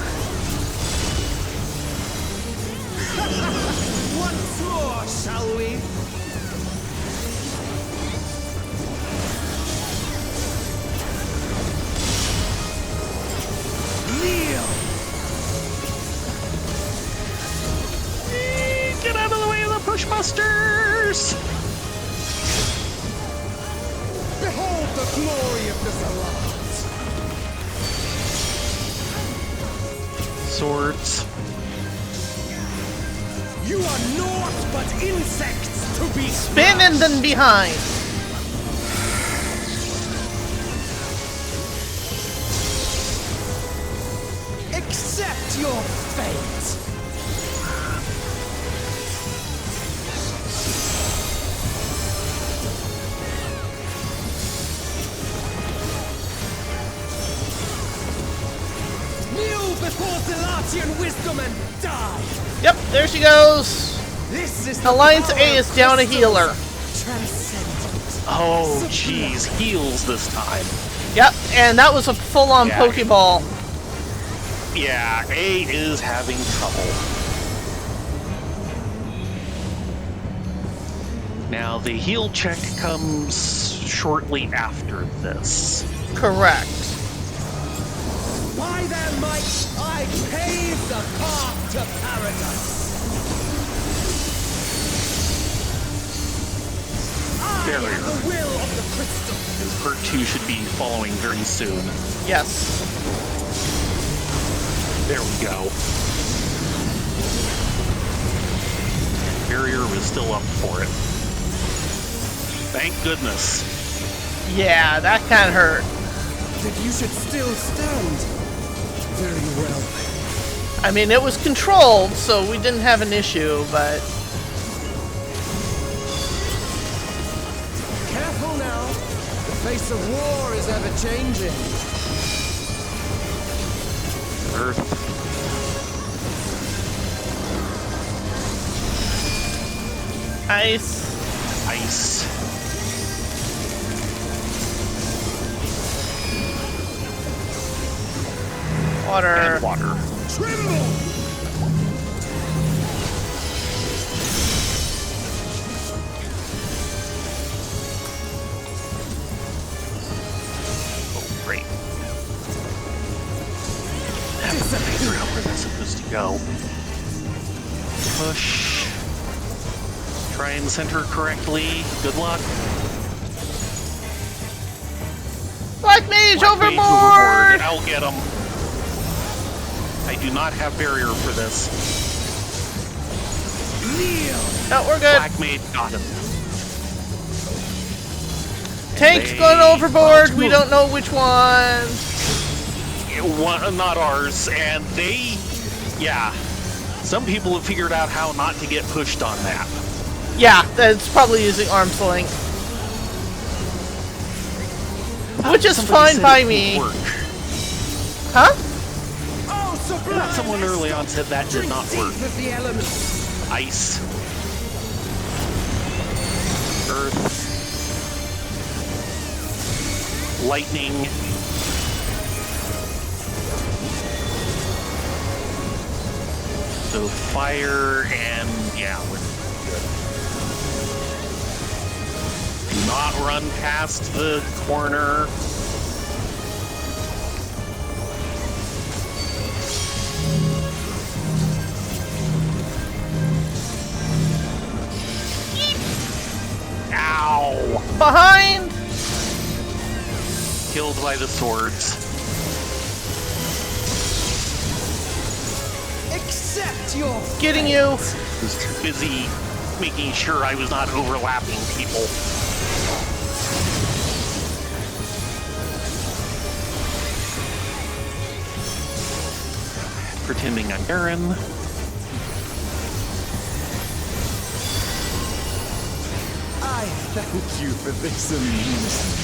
Once more, shall we? Kneel! Get out of the way of the Pushbusters! Behold the glory of the Zalats! Swords. You are naught but insects to be Spin and then behind. Accept your fate! Porcelatian wisdom and die. Yep, there she goes. This is the Alliance power A is of down a crystals. healer. Transcendent. Oh, jeez, heals this time. Yep, and that was a full-on Yeah. Pokeball. Yeah, A is having trouble. Now, the heal check comes shortly after this. Correct. By their might, I pave the path to paradise. I Barrier. am the will of the crystal. His part 2 should be following very soon. Yes. There we go. Barrier was still up for it. Thank goodness. Yeah, that kind of hurt. That you should still stand. Very well. I mean, it was controlled, so we didn't have an issue, but... Careful now. The face of war is ever changing. Earth. Ice. Ice. Water. And water. Tremble! Oh, great. Have to figure out where that's supposed to go. Push. Try and center correctly. Good luck. Black Mage Black Mage overboard! I'll get him. I do not have barrier for this. No, we're good. Black Mage got him. Tank's They- going overboard. We don't know which one. Not ours, and they, yeah. Some people have figured out how not to get pushed on that. Yeah, that's probably using arm's length. Which is Somebody fine said by it me. would work. Huh? Oh, sublime! Someone early on said that did not work. Deep of the elements. Ice. Earth. Lightning. So fire and yeah, we're good. Do not run past the corner. Ow! Behind! Killed by the swords. Accept your Getting you. Was too busy making sure I was not overlapping people. Pretending I'm Aaron. I thank you for this amusement.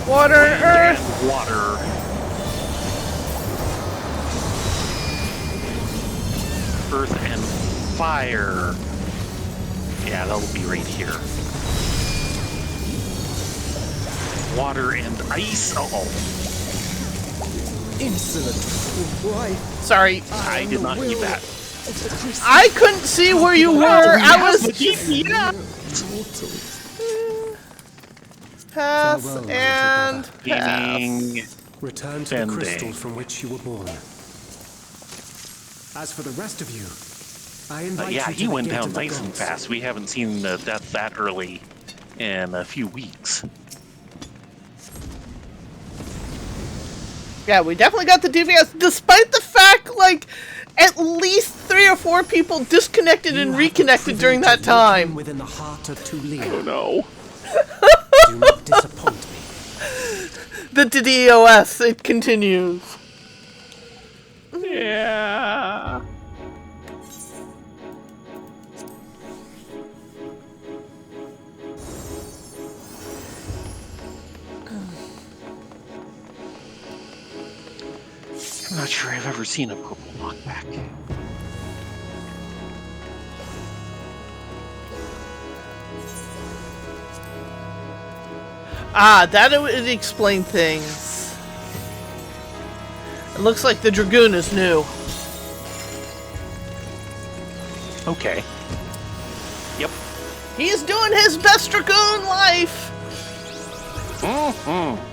Water, earth. And water. Earth and fire. Yeah, that'll be right here. Water and ice. Uh-oh. Insolent. Why? Sorry. I did not eat that. I couldn't see where you were. I was pass Farewell, and Gaming. pass. Return to the Bending. crystal from which you were born. As for the rest of you, I invite Yeah, you to he the went gate down of the nice and gods. fast. We haven't seen the death that early in a few weeks. Yeah, we definitely got the DVS, despite the fact, like, at least 3 or 4 people disconnected You and have the reconnected during privilege that of walking time. within the heart of Tulea. Oh no. Do not disappoint me. The DDoS, it continues. Yeah. I'm not sure I've ever seen a purple knockback. Ah, that would explain things. It looks like the Dragoon is new. Okay. Yep. He's doing his best Dragoon life! Mm-hmm.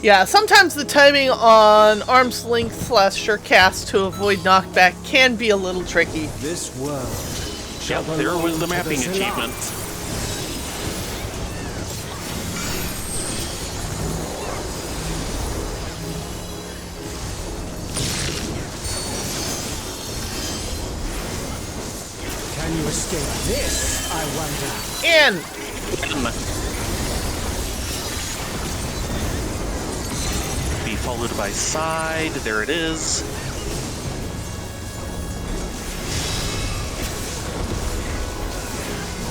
Yeah, sometimes the timing on arm's length / surecast to avoid knockback can be a little tricky. This world. Yep, there was the mapping achievement. Can you escape this, I wonder? And Be followed by side. There it is.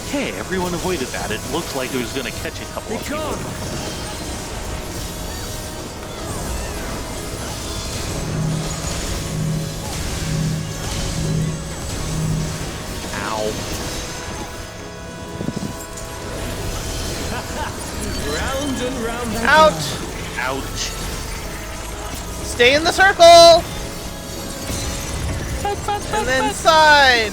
Okay, everyone avoided that. It looked like it was going to catch a couple of people. Ow. Round and round they out! go. Ouch. Stay in the circle! And then side!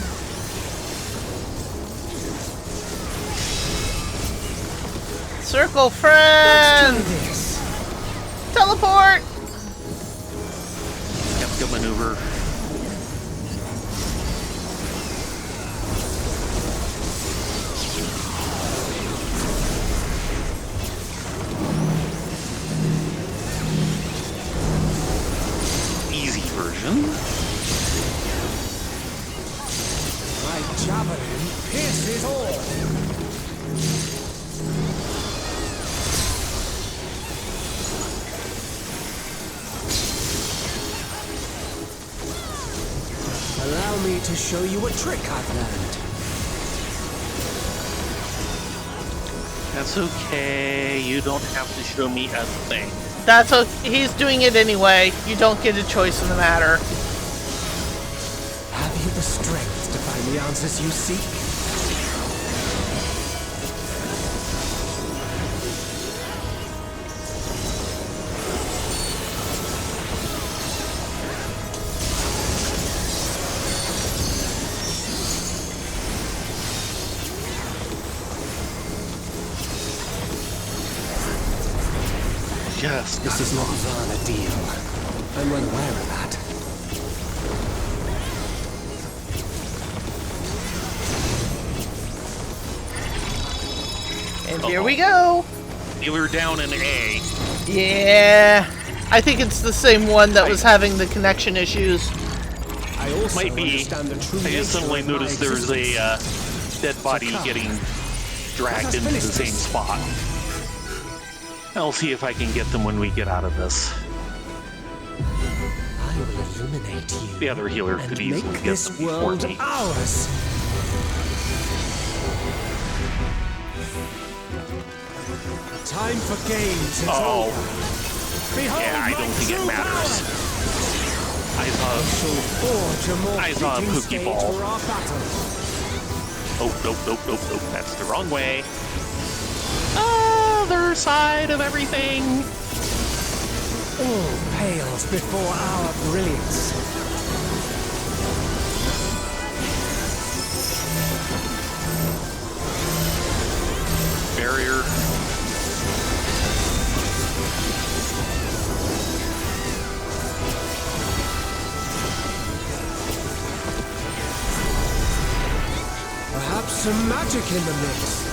Circle friends! Teleport! Yep, good maneuver. Easy version. My javelin pierces all. Allow me to show you a trick I've learned. That's okay. You don't have to show me a thing. That's okay. He's doing it anyway. You don't get a choice in the matter. Have you the strength to find the answers you seek? Just This is not Varna deal. I'm well aware of that. And here we go! dealer down in A. Yeah, I think it's the same one that was having the connection issues. I also Might be. understand the true I just nature suddenly of my noticed there was existence. a dead body getting dragged into the same spot. I'll see if I can get them when we get out of this. I will illuminate you. The other healer and could make easily get this them before world me. ours. Time for games. It's Oh. over. Behold Yeah, I my don't think it true matters. power. I saw. Shall forge a more I saw a fitting Pookie stage ball. for our battle. Oh, nope. That's the wrong way. Other side of everything. All pales before our brilliance. Barrier. Perhaps some magic in the mix.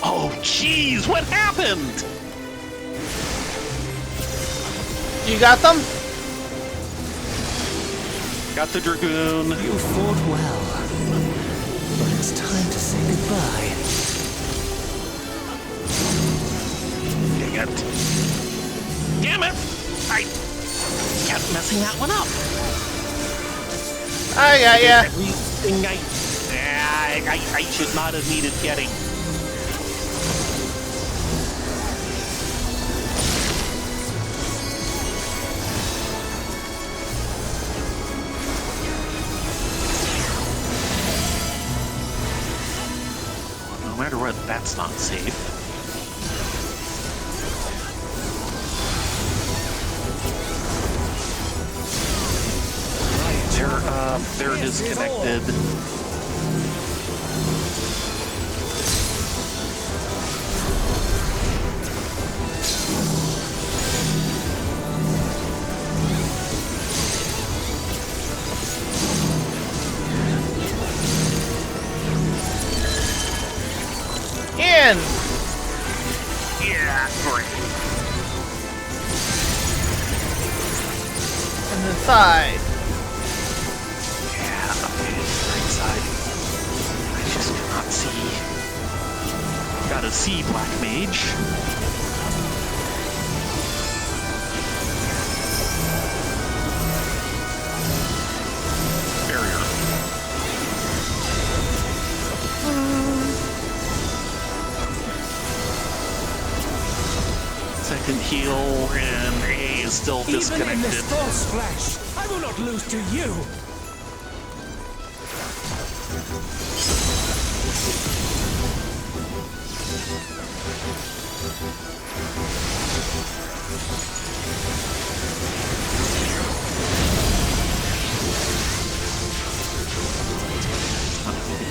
Oh, jeez, what happened? You got them? Got the Dragoon. You fought well, but it's time to say goodbye. Dang it. Damn it! I kept messing that one up. I got ya. Everything I should not have needed getting. No matter what, that's not safe. They're disconnected. In. Yeah, great. And the side. Yeah, okay, right side. I just cannot see. Gotta see, Black Mage. Barrier. Second heal, and A is still Even in disconnected. this false flash, I will not lose to you.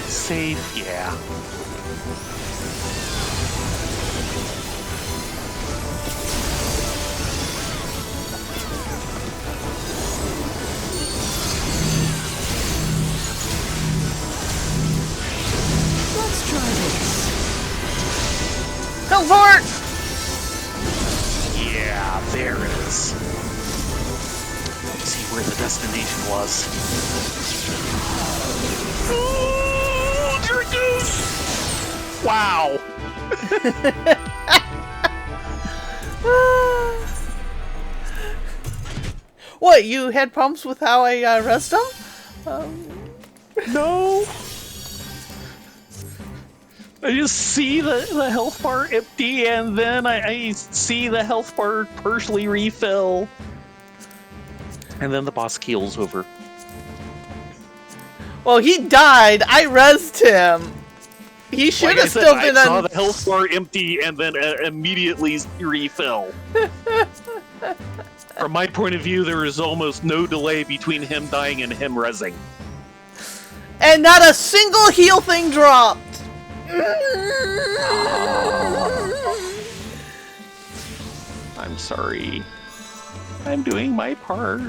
Safe, yeah. Let's try this. Go for it! Yeah, there it is. Let's see where the destination was. Oh, there it goes! Wow! What, you had problems with how I rest them? No! I just see the health bar empty, and then I see the health bar partially refill. And then the boss keels over. Well, he died. I rezzed him. He should have still been I saw on. the health bar empty and then immediately refill. From my point of view, there is almost no delay between him dying and him rezzing. And not a single heal thing dropped. I'm sorry. I'm doing my part.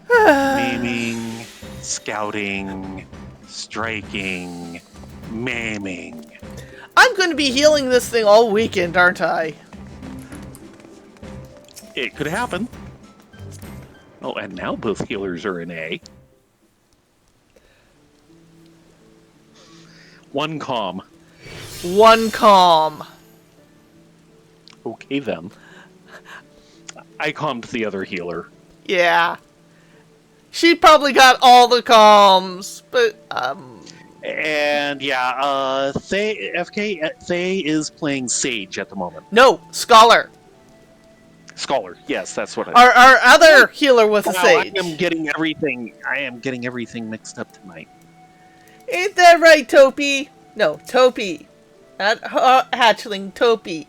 Maiming, scouting, striking, maiming. I'm going to be healing this thing all weekend, aren't I? It could happen. Oh, and now both healers are in A. One calm. One calm. Okay then. I calmed the other healer. Yeah. She probably got all the calms, but, And yeah, Faye is playing Sage at the moment. no, Scholar. Scholar, yes, that's what I. Our other healer was a Wow, sage. I am getting everything mixed up tonight. Ain't that right, Topi? No, Topi. Not hatchling, Topi.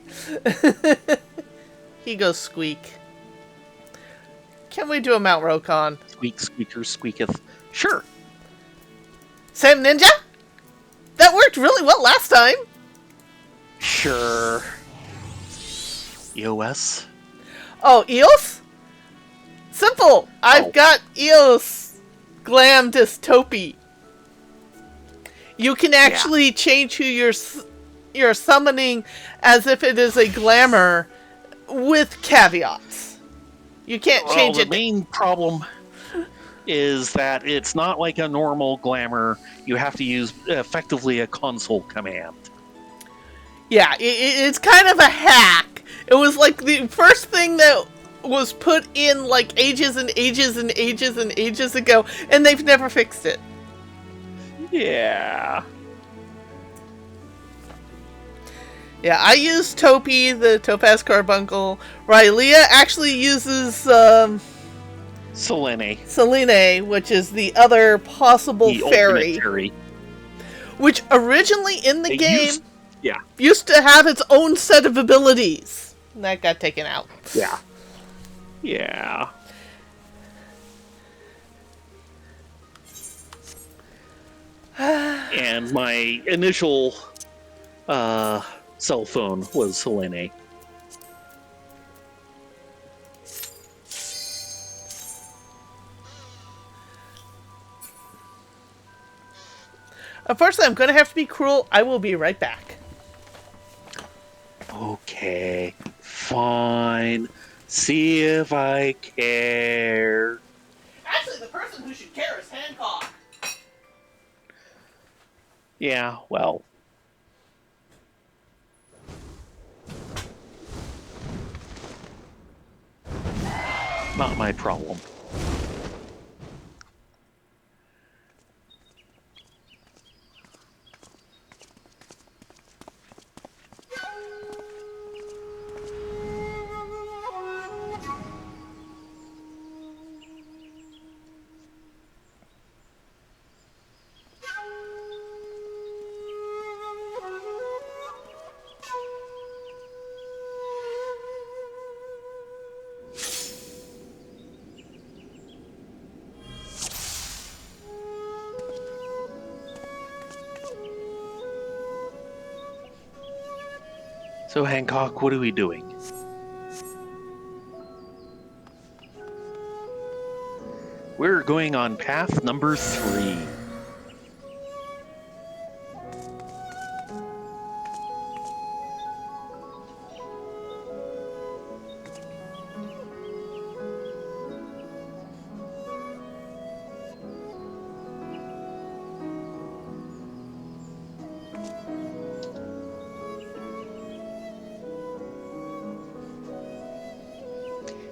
He goes squeak. Can we do a Mount Rokon? Squeak, squeaker, squeaketh. Sure. Sam Ninja? That worked really well last time. Sure. EOS? Oh, Eos? Simple. I've got Eos glammed as Topi. You can actually change who you're summoning as if it is a glamour with caveats. You can't change the it. main problem is that it's not like a normal glamour. You have to use effectively a console command. Yeah, it's kind of a hack. It was like the first thing that was put in like ages and ages and ages and ages ago, and they've never fixed it. Yeah. Yeah, I use Topi, the Topaz Carbuncle. Rylea actually uses Selene, which is the other possible the fairy. fairy. Which originally in the game Yeah. used to have its own set of abilities. And that got taken out. Yeah. Yeah. And my initial cell phone was Selene. Unfortunately, I'm going to have to be cruel. I will be right back. Okay, fine. See if I care. Actually, the person who should care is Hancock. Yeah, well. Not my problem. So, Hancock, what are we doing? We're going on path number 3.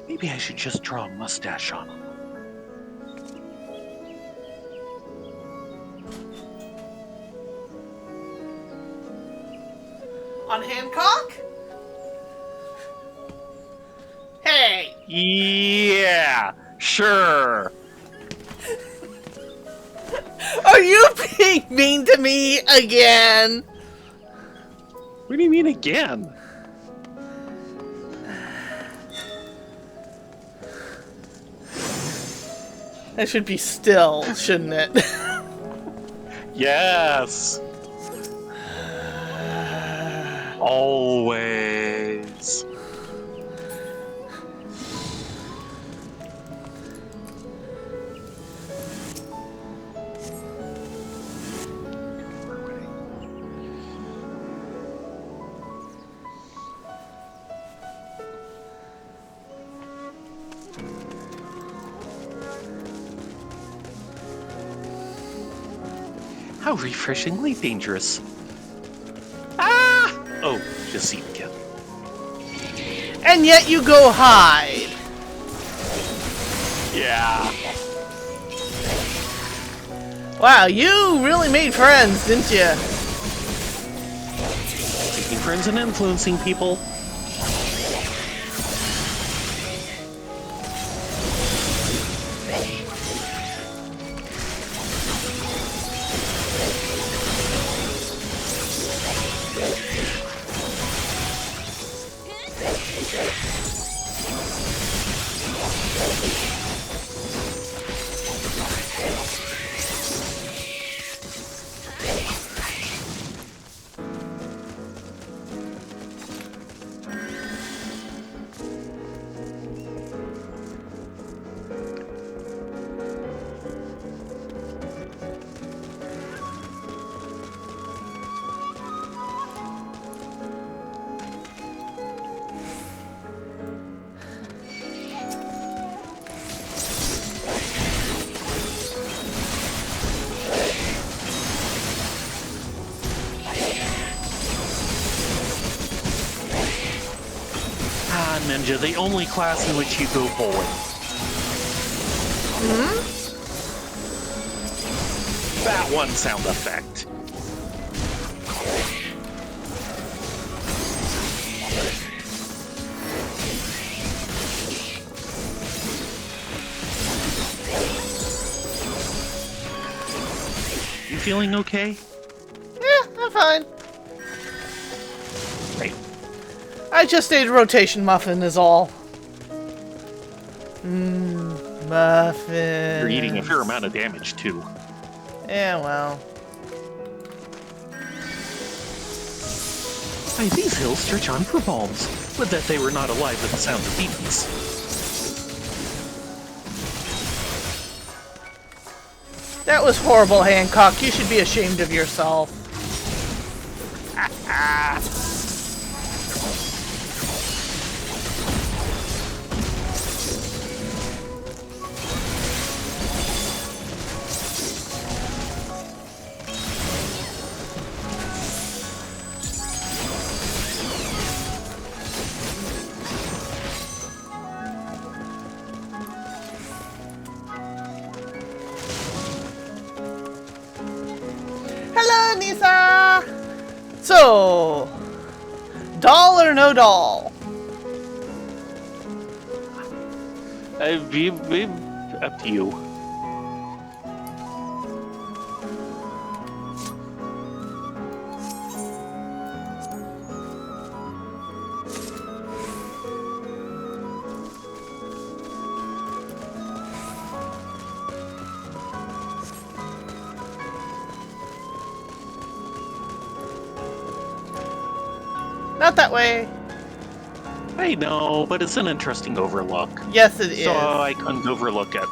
Maybe I should just draw a mustache on him. On Hancock? Hey! Yeah, sure. Are you being mean to me again? What do you mean again? That should be still, shouldn't it? Yes. Always. How refreshingly dangerous. Ah! Oh, just see again. And yet you go hide. Yeah. Wow, you really made friends, didn't you? Making friends and influencing people. Ah, Ninja, the only class in which you go bowling. That one sound effect. You feeling okay? Yeah, I'm fine. Right. I just ate a rotation muffin is all. Muffin. You're eating a fair amount of damage, too. Yeah, well. Hey, these hills stretch on for bulbs. Would that they were not alive at the sound of demons. That was horrible, Hancock. You should be ashamed of yourself. Hello, Nisa! So, doll or no doll? Up to you. Not that way. I know, but it's an interesting overlook. Yes, it is. So I couldn't overlook it.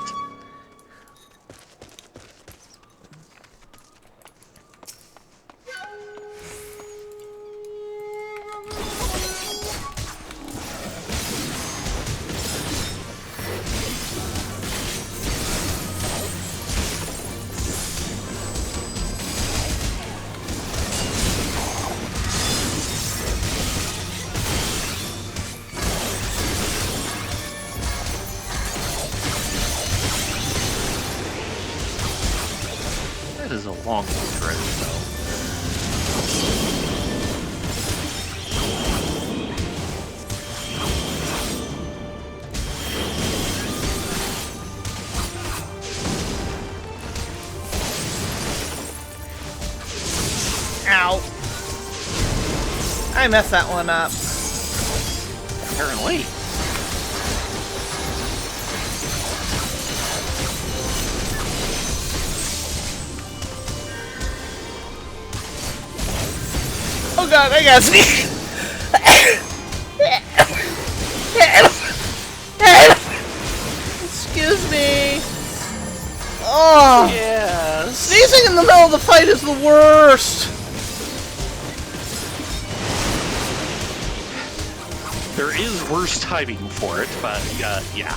That is a long stretch, though. Ow. I messed that one up. Apparently. Oh god, I got sneak. Excuse me. Oh, Yes. sneezing in the middle of the fight is the worst. There is worse timing for it, but yeah.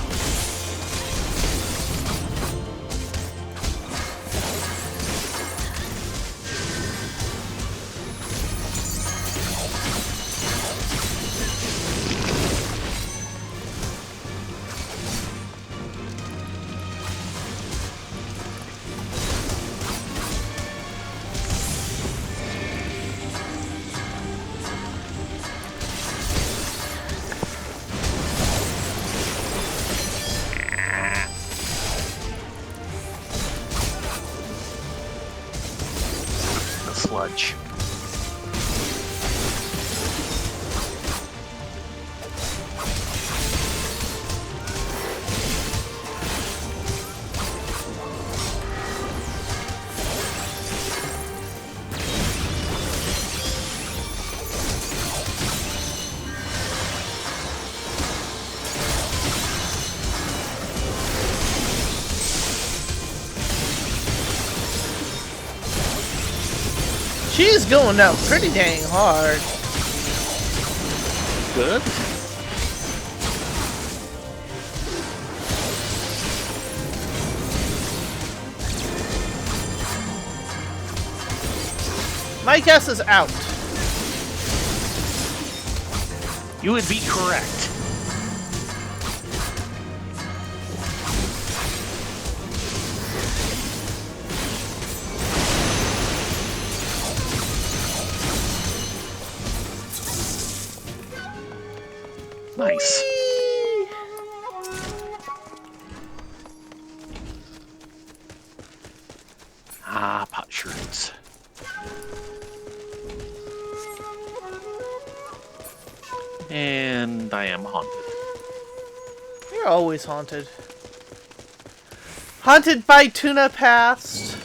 The sludge. She's going down pretty dang hard. Good. My guess is out. You would be correct. Nice. Whee! Ah, potsherds. And I am haunted. You're always haunted. Haunted by tuna past.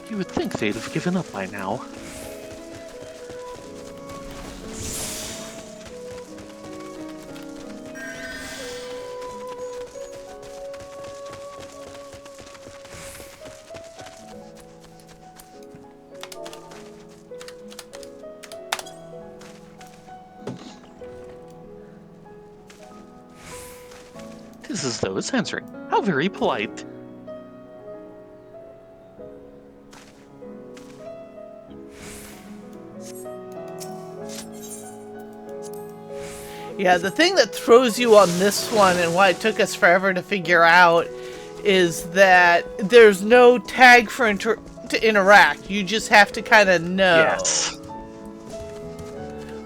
You would think they'd have given up by now. Tis as though it's answering. How very polite. Yeah, the thing that throws you on this one and why it took us forever to figure out is that there's no tag for to interact. You just have to kind of know. Yes.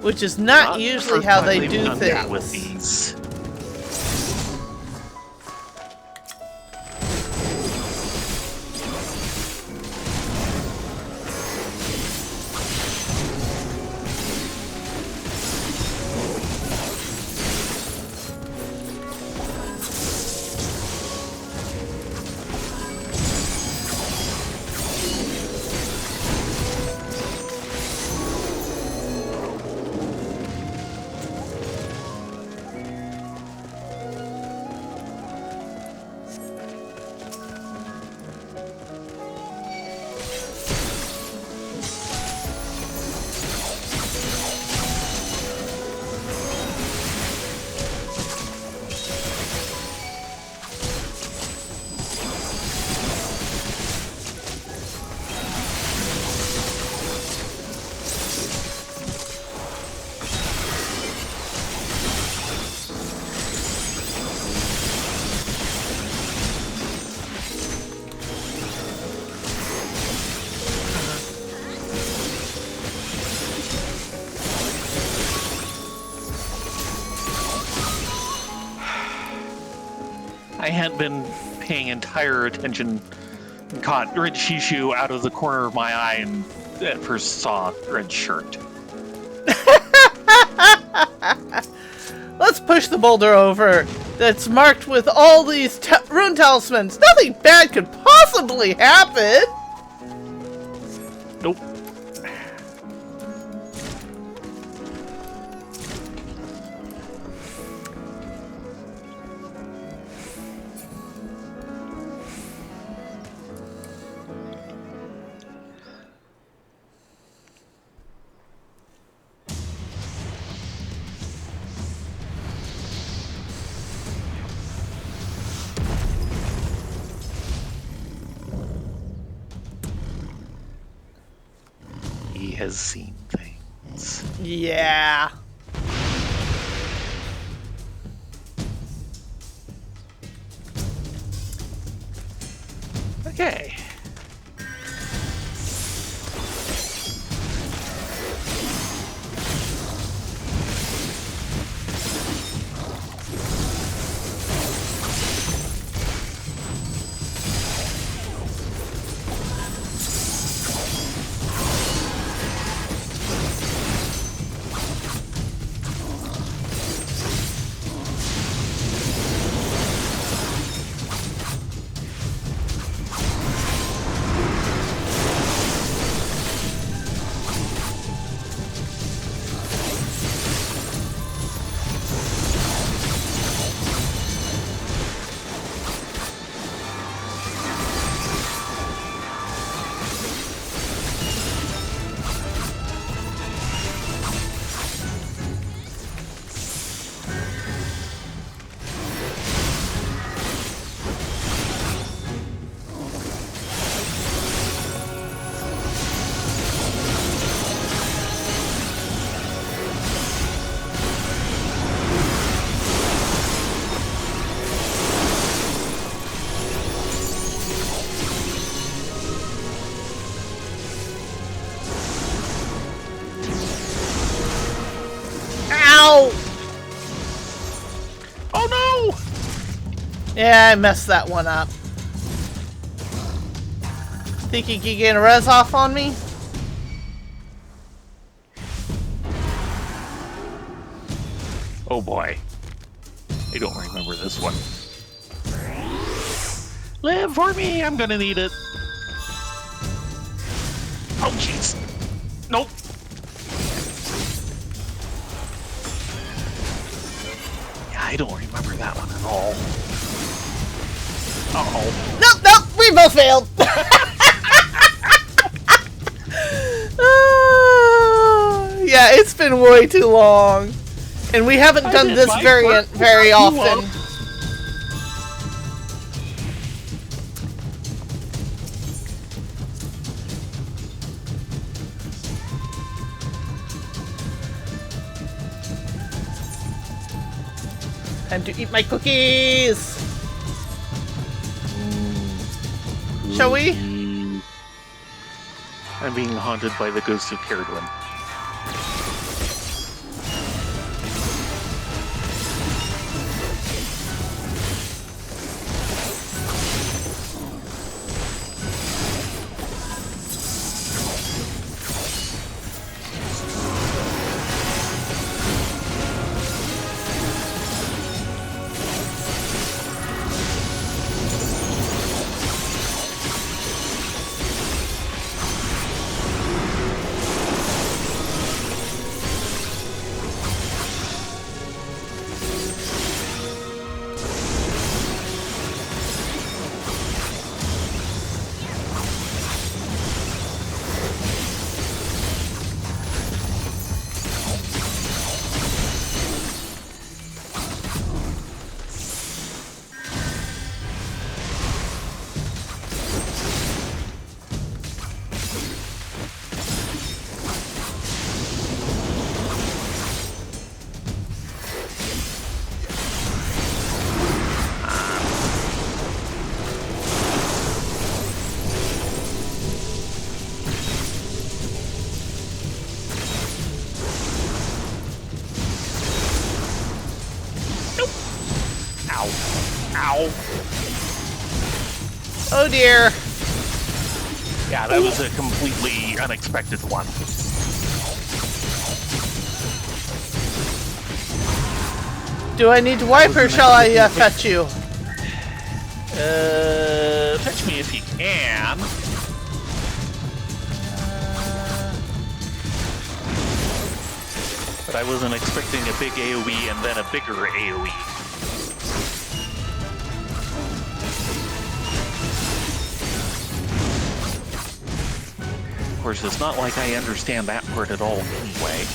Which is not usually the how first they time they've do done things. that with these. I hadn't been paying entire attention and caught Red Shishu out of the corner of my eye and at first saw Red Shirt. Let's push the boulder over that's marked with all these rune talismans. Nothing bad could possibly happen. Nope. He has seen things. Yeah. Okay. Yeah, I messed that one up. Think you could get a res off on me? Oh boy. I don't remember this one. Live for me! I'm gonna need it. Oh jeez. Nope. Yeah, I don't remember that one at all. Uh-oh. Nope, nope, we both failed. Yeah, it's been way too long. And we haven't done this variant very often. Time to eat my cookies! Shall we? I'm being haunted by the ghost of Caradwin. Oh dear. Yeah, that was a completely unexpected one. Do I need to wipe or shall I fetch you? Fetch me if you can. But I wasn't expecting a big AoE and then a bigger AoE. Of course, it's not like I understand that part at all anyway.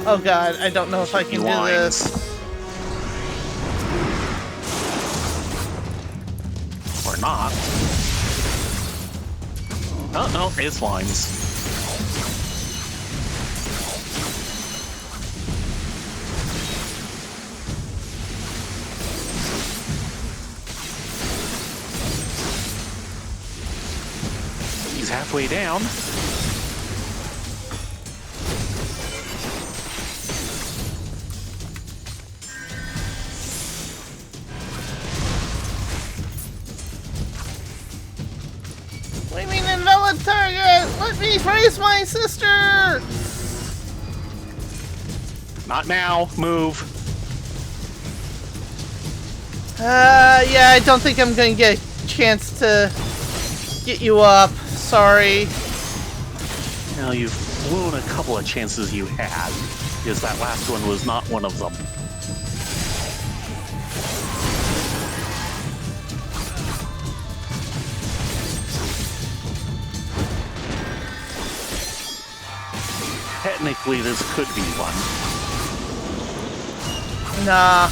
Oh god, I don't know if I can do this. Or not. Oh, no, it's lines. He's halfway down. What do you mean invalid target? Let me praise my sister! Not now. Move. Yeah, I don't think I'm gonna get a chance to get you up. Sorry. Now you've blown a couple of chances you had, because that last one was not one of them. Technically, this could be one. Nah.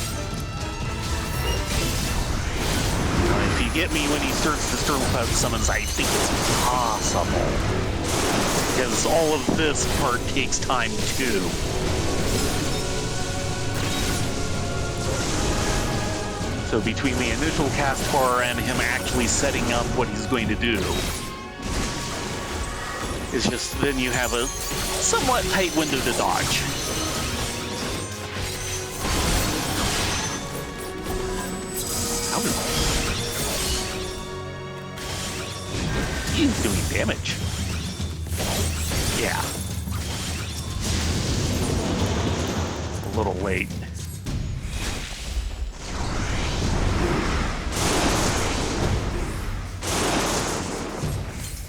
Now, if you get me when he starts to stir without summons, I think it's possible. because all of this part takes time too. So between the initial cast bar and him actually setting up what he's going to do, it's just then you have a somewhat tight window to dodge. He's doing damage. Yeah. A little late.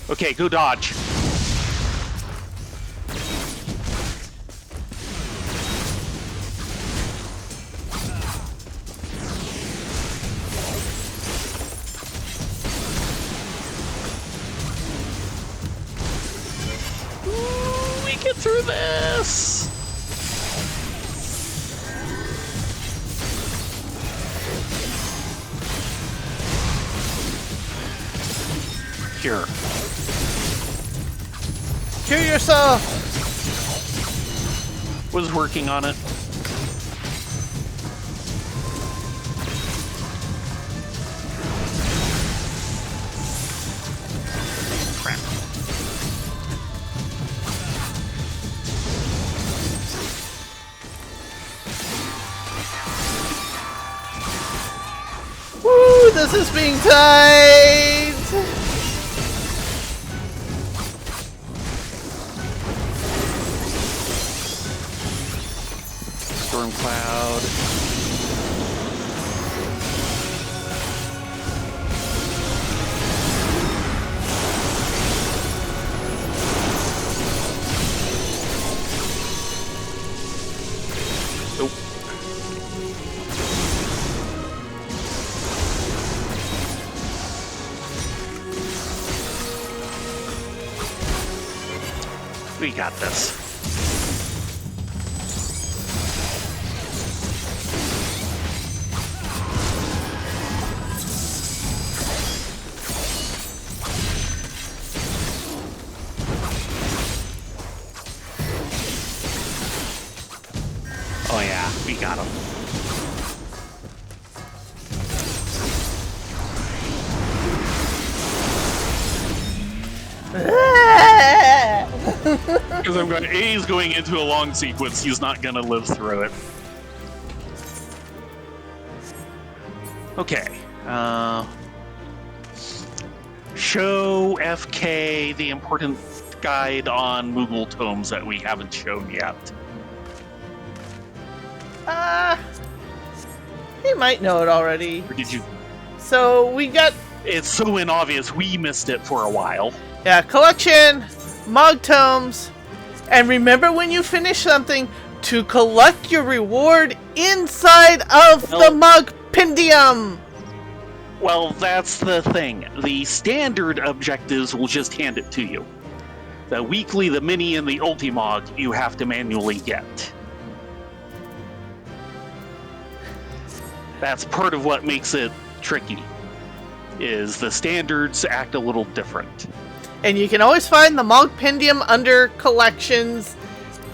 Okay, go dodge. Ooh, we get through this. Here. Cure yourself! Was working on it. Crap. Woo! This is being tight! Storm cloud. Nope. We got this. Oh yeah, we got him. Because I'm going, A's going into a long sequence, he's not gonna live through it. Okay. Show FK the important guide on Moogle tomes that we haven't shown yet. He might know it already. Or did you? So we got... It's so inobvious, we missed it for a while. Yeah, collection, mug tomes, and remember when you finish something to collect your reward inside of the mug pendium. Well, that's the thing. The standard objectives will just hand it to you. The weekly, the mini, and the ultimog you have to manually get. That's part of what makes it tricky, is the standards act a little different. And you can always find the mug pendium under collections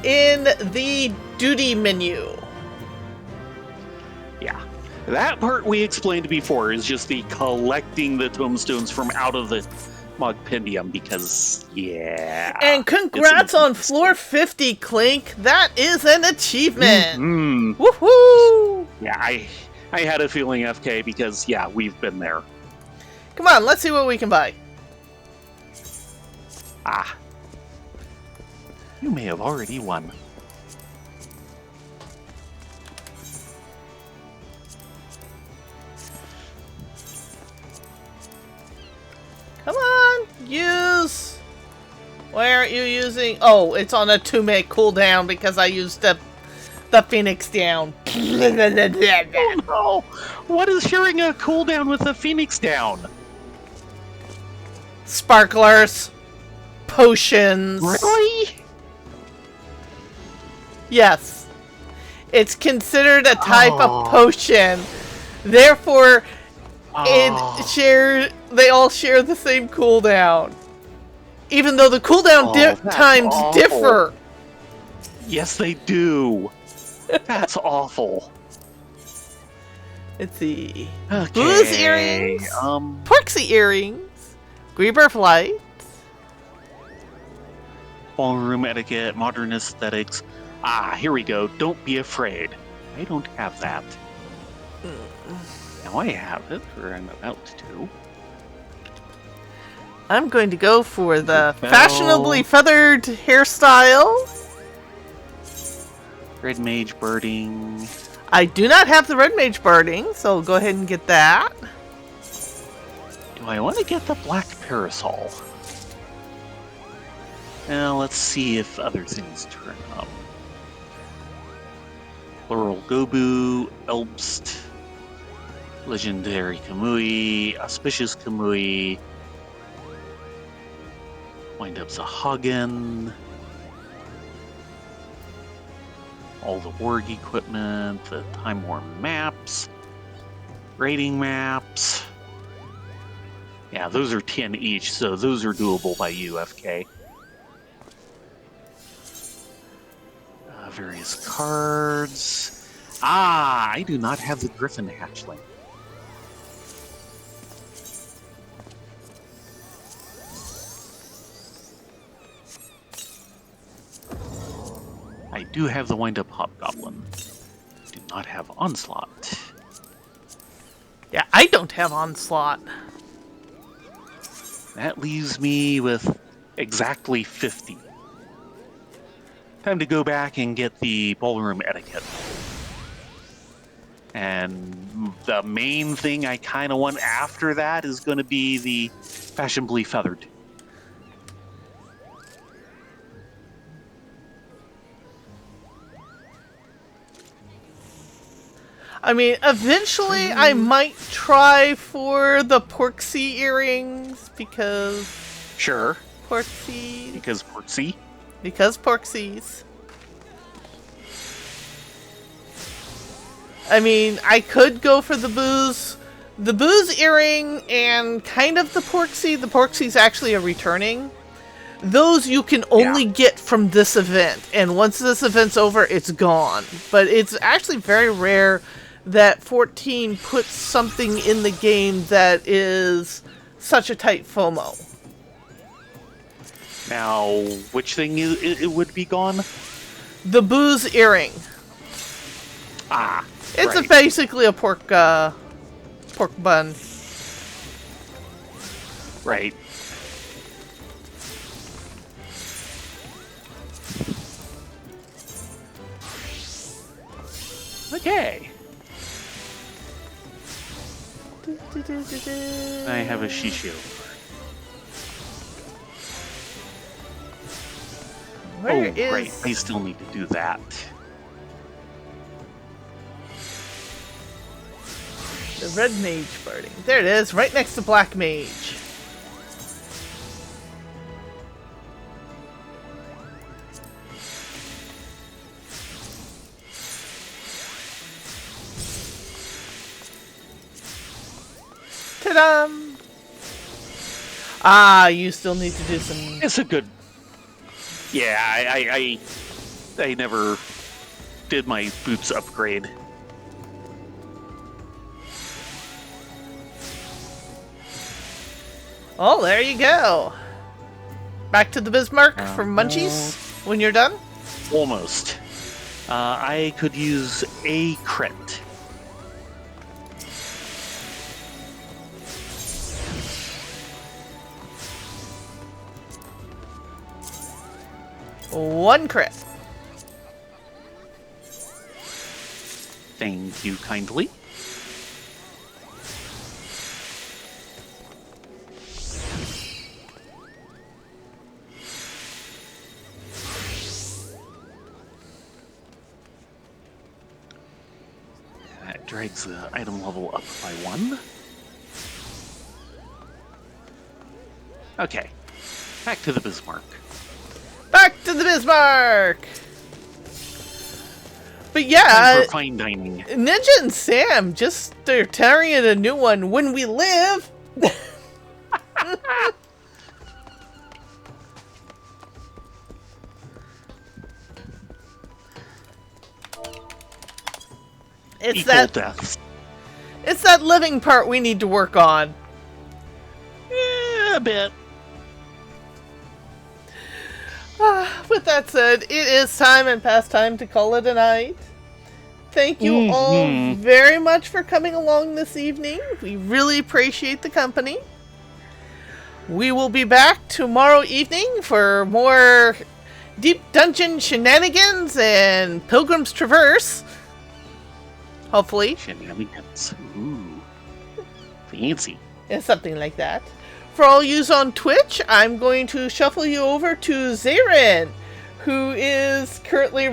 in the duty menu. Yeah. That part we explained before is just the collecting the tombstones from out of the mug pendium because, yeah. And congrats on floor 50, Clink. That is an achievement. Mm-hmm. Woohoo! Yeah, I had a feeling FK because, yeah, we've been there. Come on, let's see what we can buy. Ah. You may have already won. Come on, use. Why aren't you using? Oh, it's on a 2-minute cooldown because I used the Phoenix down. Oh no! What is sharing a cooldown with the Phoenix down? Sparklers, potions. Really? Yes, it's considered a type of potion. Therefore, they all share the same cooldown. Even though the cooldown that's times awful. differ. Yes, they do. That's awful. Let's see. Okay. Booze earrings. Porksy earrings. Grieber flight. Ballroom etiquette, modern aesthetics. Ah, here we go. Don't be afraid. I don't have that. Now I have it, or I'm about to. I'm going to go for the Bell. fashionably feathered hairstyle. Red Mage birding. I do not have the red mage birding, so go ahead and get that. Do I want to get the black parasol? Now let's see if other things turn up. Plural Gobu, Elbst, Legendary Kamui, Auspicious Kamui, Wind-Up's a Hagen, all the Warg equipment, the Time War maps, rating maps. Yeah, those are 10 each, so those are doable by you, FK. Various cards. Ah, I do not have the Griffin hatchling. I do have the Wind-Up Hobgoblin. Do not have Onslaught. Yeah, I don't have Onslaught. That leaves me with exactly 50. Time to go back and get the ballroom etiquette. And the main thing I kind of want after that is going to be the fashionably feathered. I mean, eventually I might try for the Porksy earrings because... Sure. Porksy... Because Portsy. Because Porksies. I mean, I could go for the booze earring and kind of the Porksy. The Porksy's actually a returning. Those you can only get from this event, and once this event's over, it's gone. But it's actually very rare that 14 puts something in the game that is such a tight FOMO. Now, which thing it would be gone? The booze earring. Ah, It's right. basically a pork bun. Right. Okay. I have a Shishio. Where Oh, right. I still need to do that. the red mage birding? There it is, right next to black mage. Ta-dam! Ah, you still need to do some... It's a good... Yeah, I never did my boots upgrade. Oh, there you go. Back to the Bismarck for Munchies when you're done. Almost. I could use a crit. One crit. Thank you kindly. That drags the item level up by 1. Okay, back to the Bismarck. Back to the Bismarck! But Time yeah, for fine dining. Ninja and Sam just they're tearing in a new one. When we live. It's equal that deaths. it's that living part we need to work on. Yeah, a bit. With that said, it is time and past time to call it a night. Thank you all very much for coming along this evening. We really appreciate the company. We will be back tomorrow evening for more Deep Dungeon shenanigans and Pilgrim's Traverse. Hopefully. Shenanigans. Ooh. Fancy. Yeah, something like that. For all yous on Twitch, I'm going to shuffle you over to Zarin, who is currently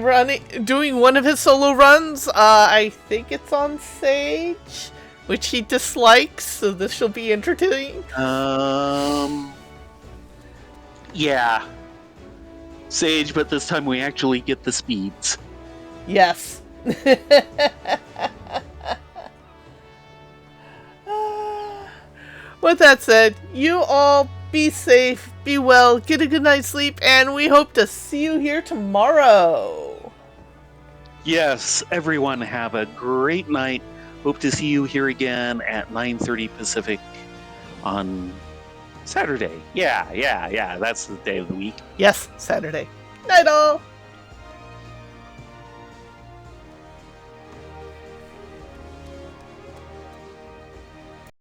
doing one of his solo runs. I think it's on Sage, which he dislikes, so this shall be entertaining. Yeah. Sage, but this time we actually get the speeds. Yes. With that said, you all be safe, be well, get a good night's sleep, and we hope to see you here tomorrow. Yes, everyone have a great night. Hope to see you here again at 9:30 Pacific on Saturday. Yeah, that's the day of the week. Yes, Saturday. Night all.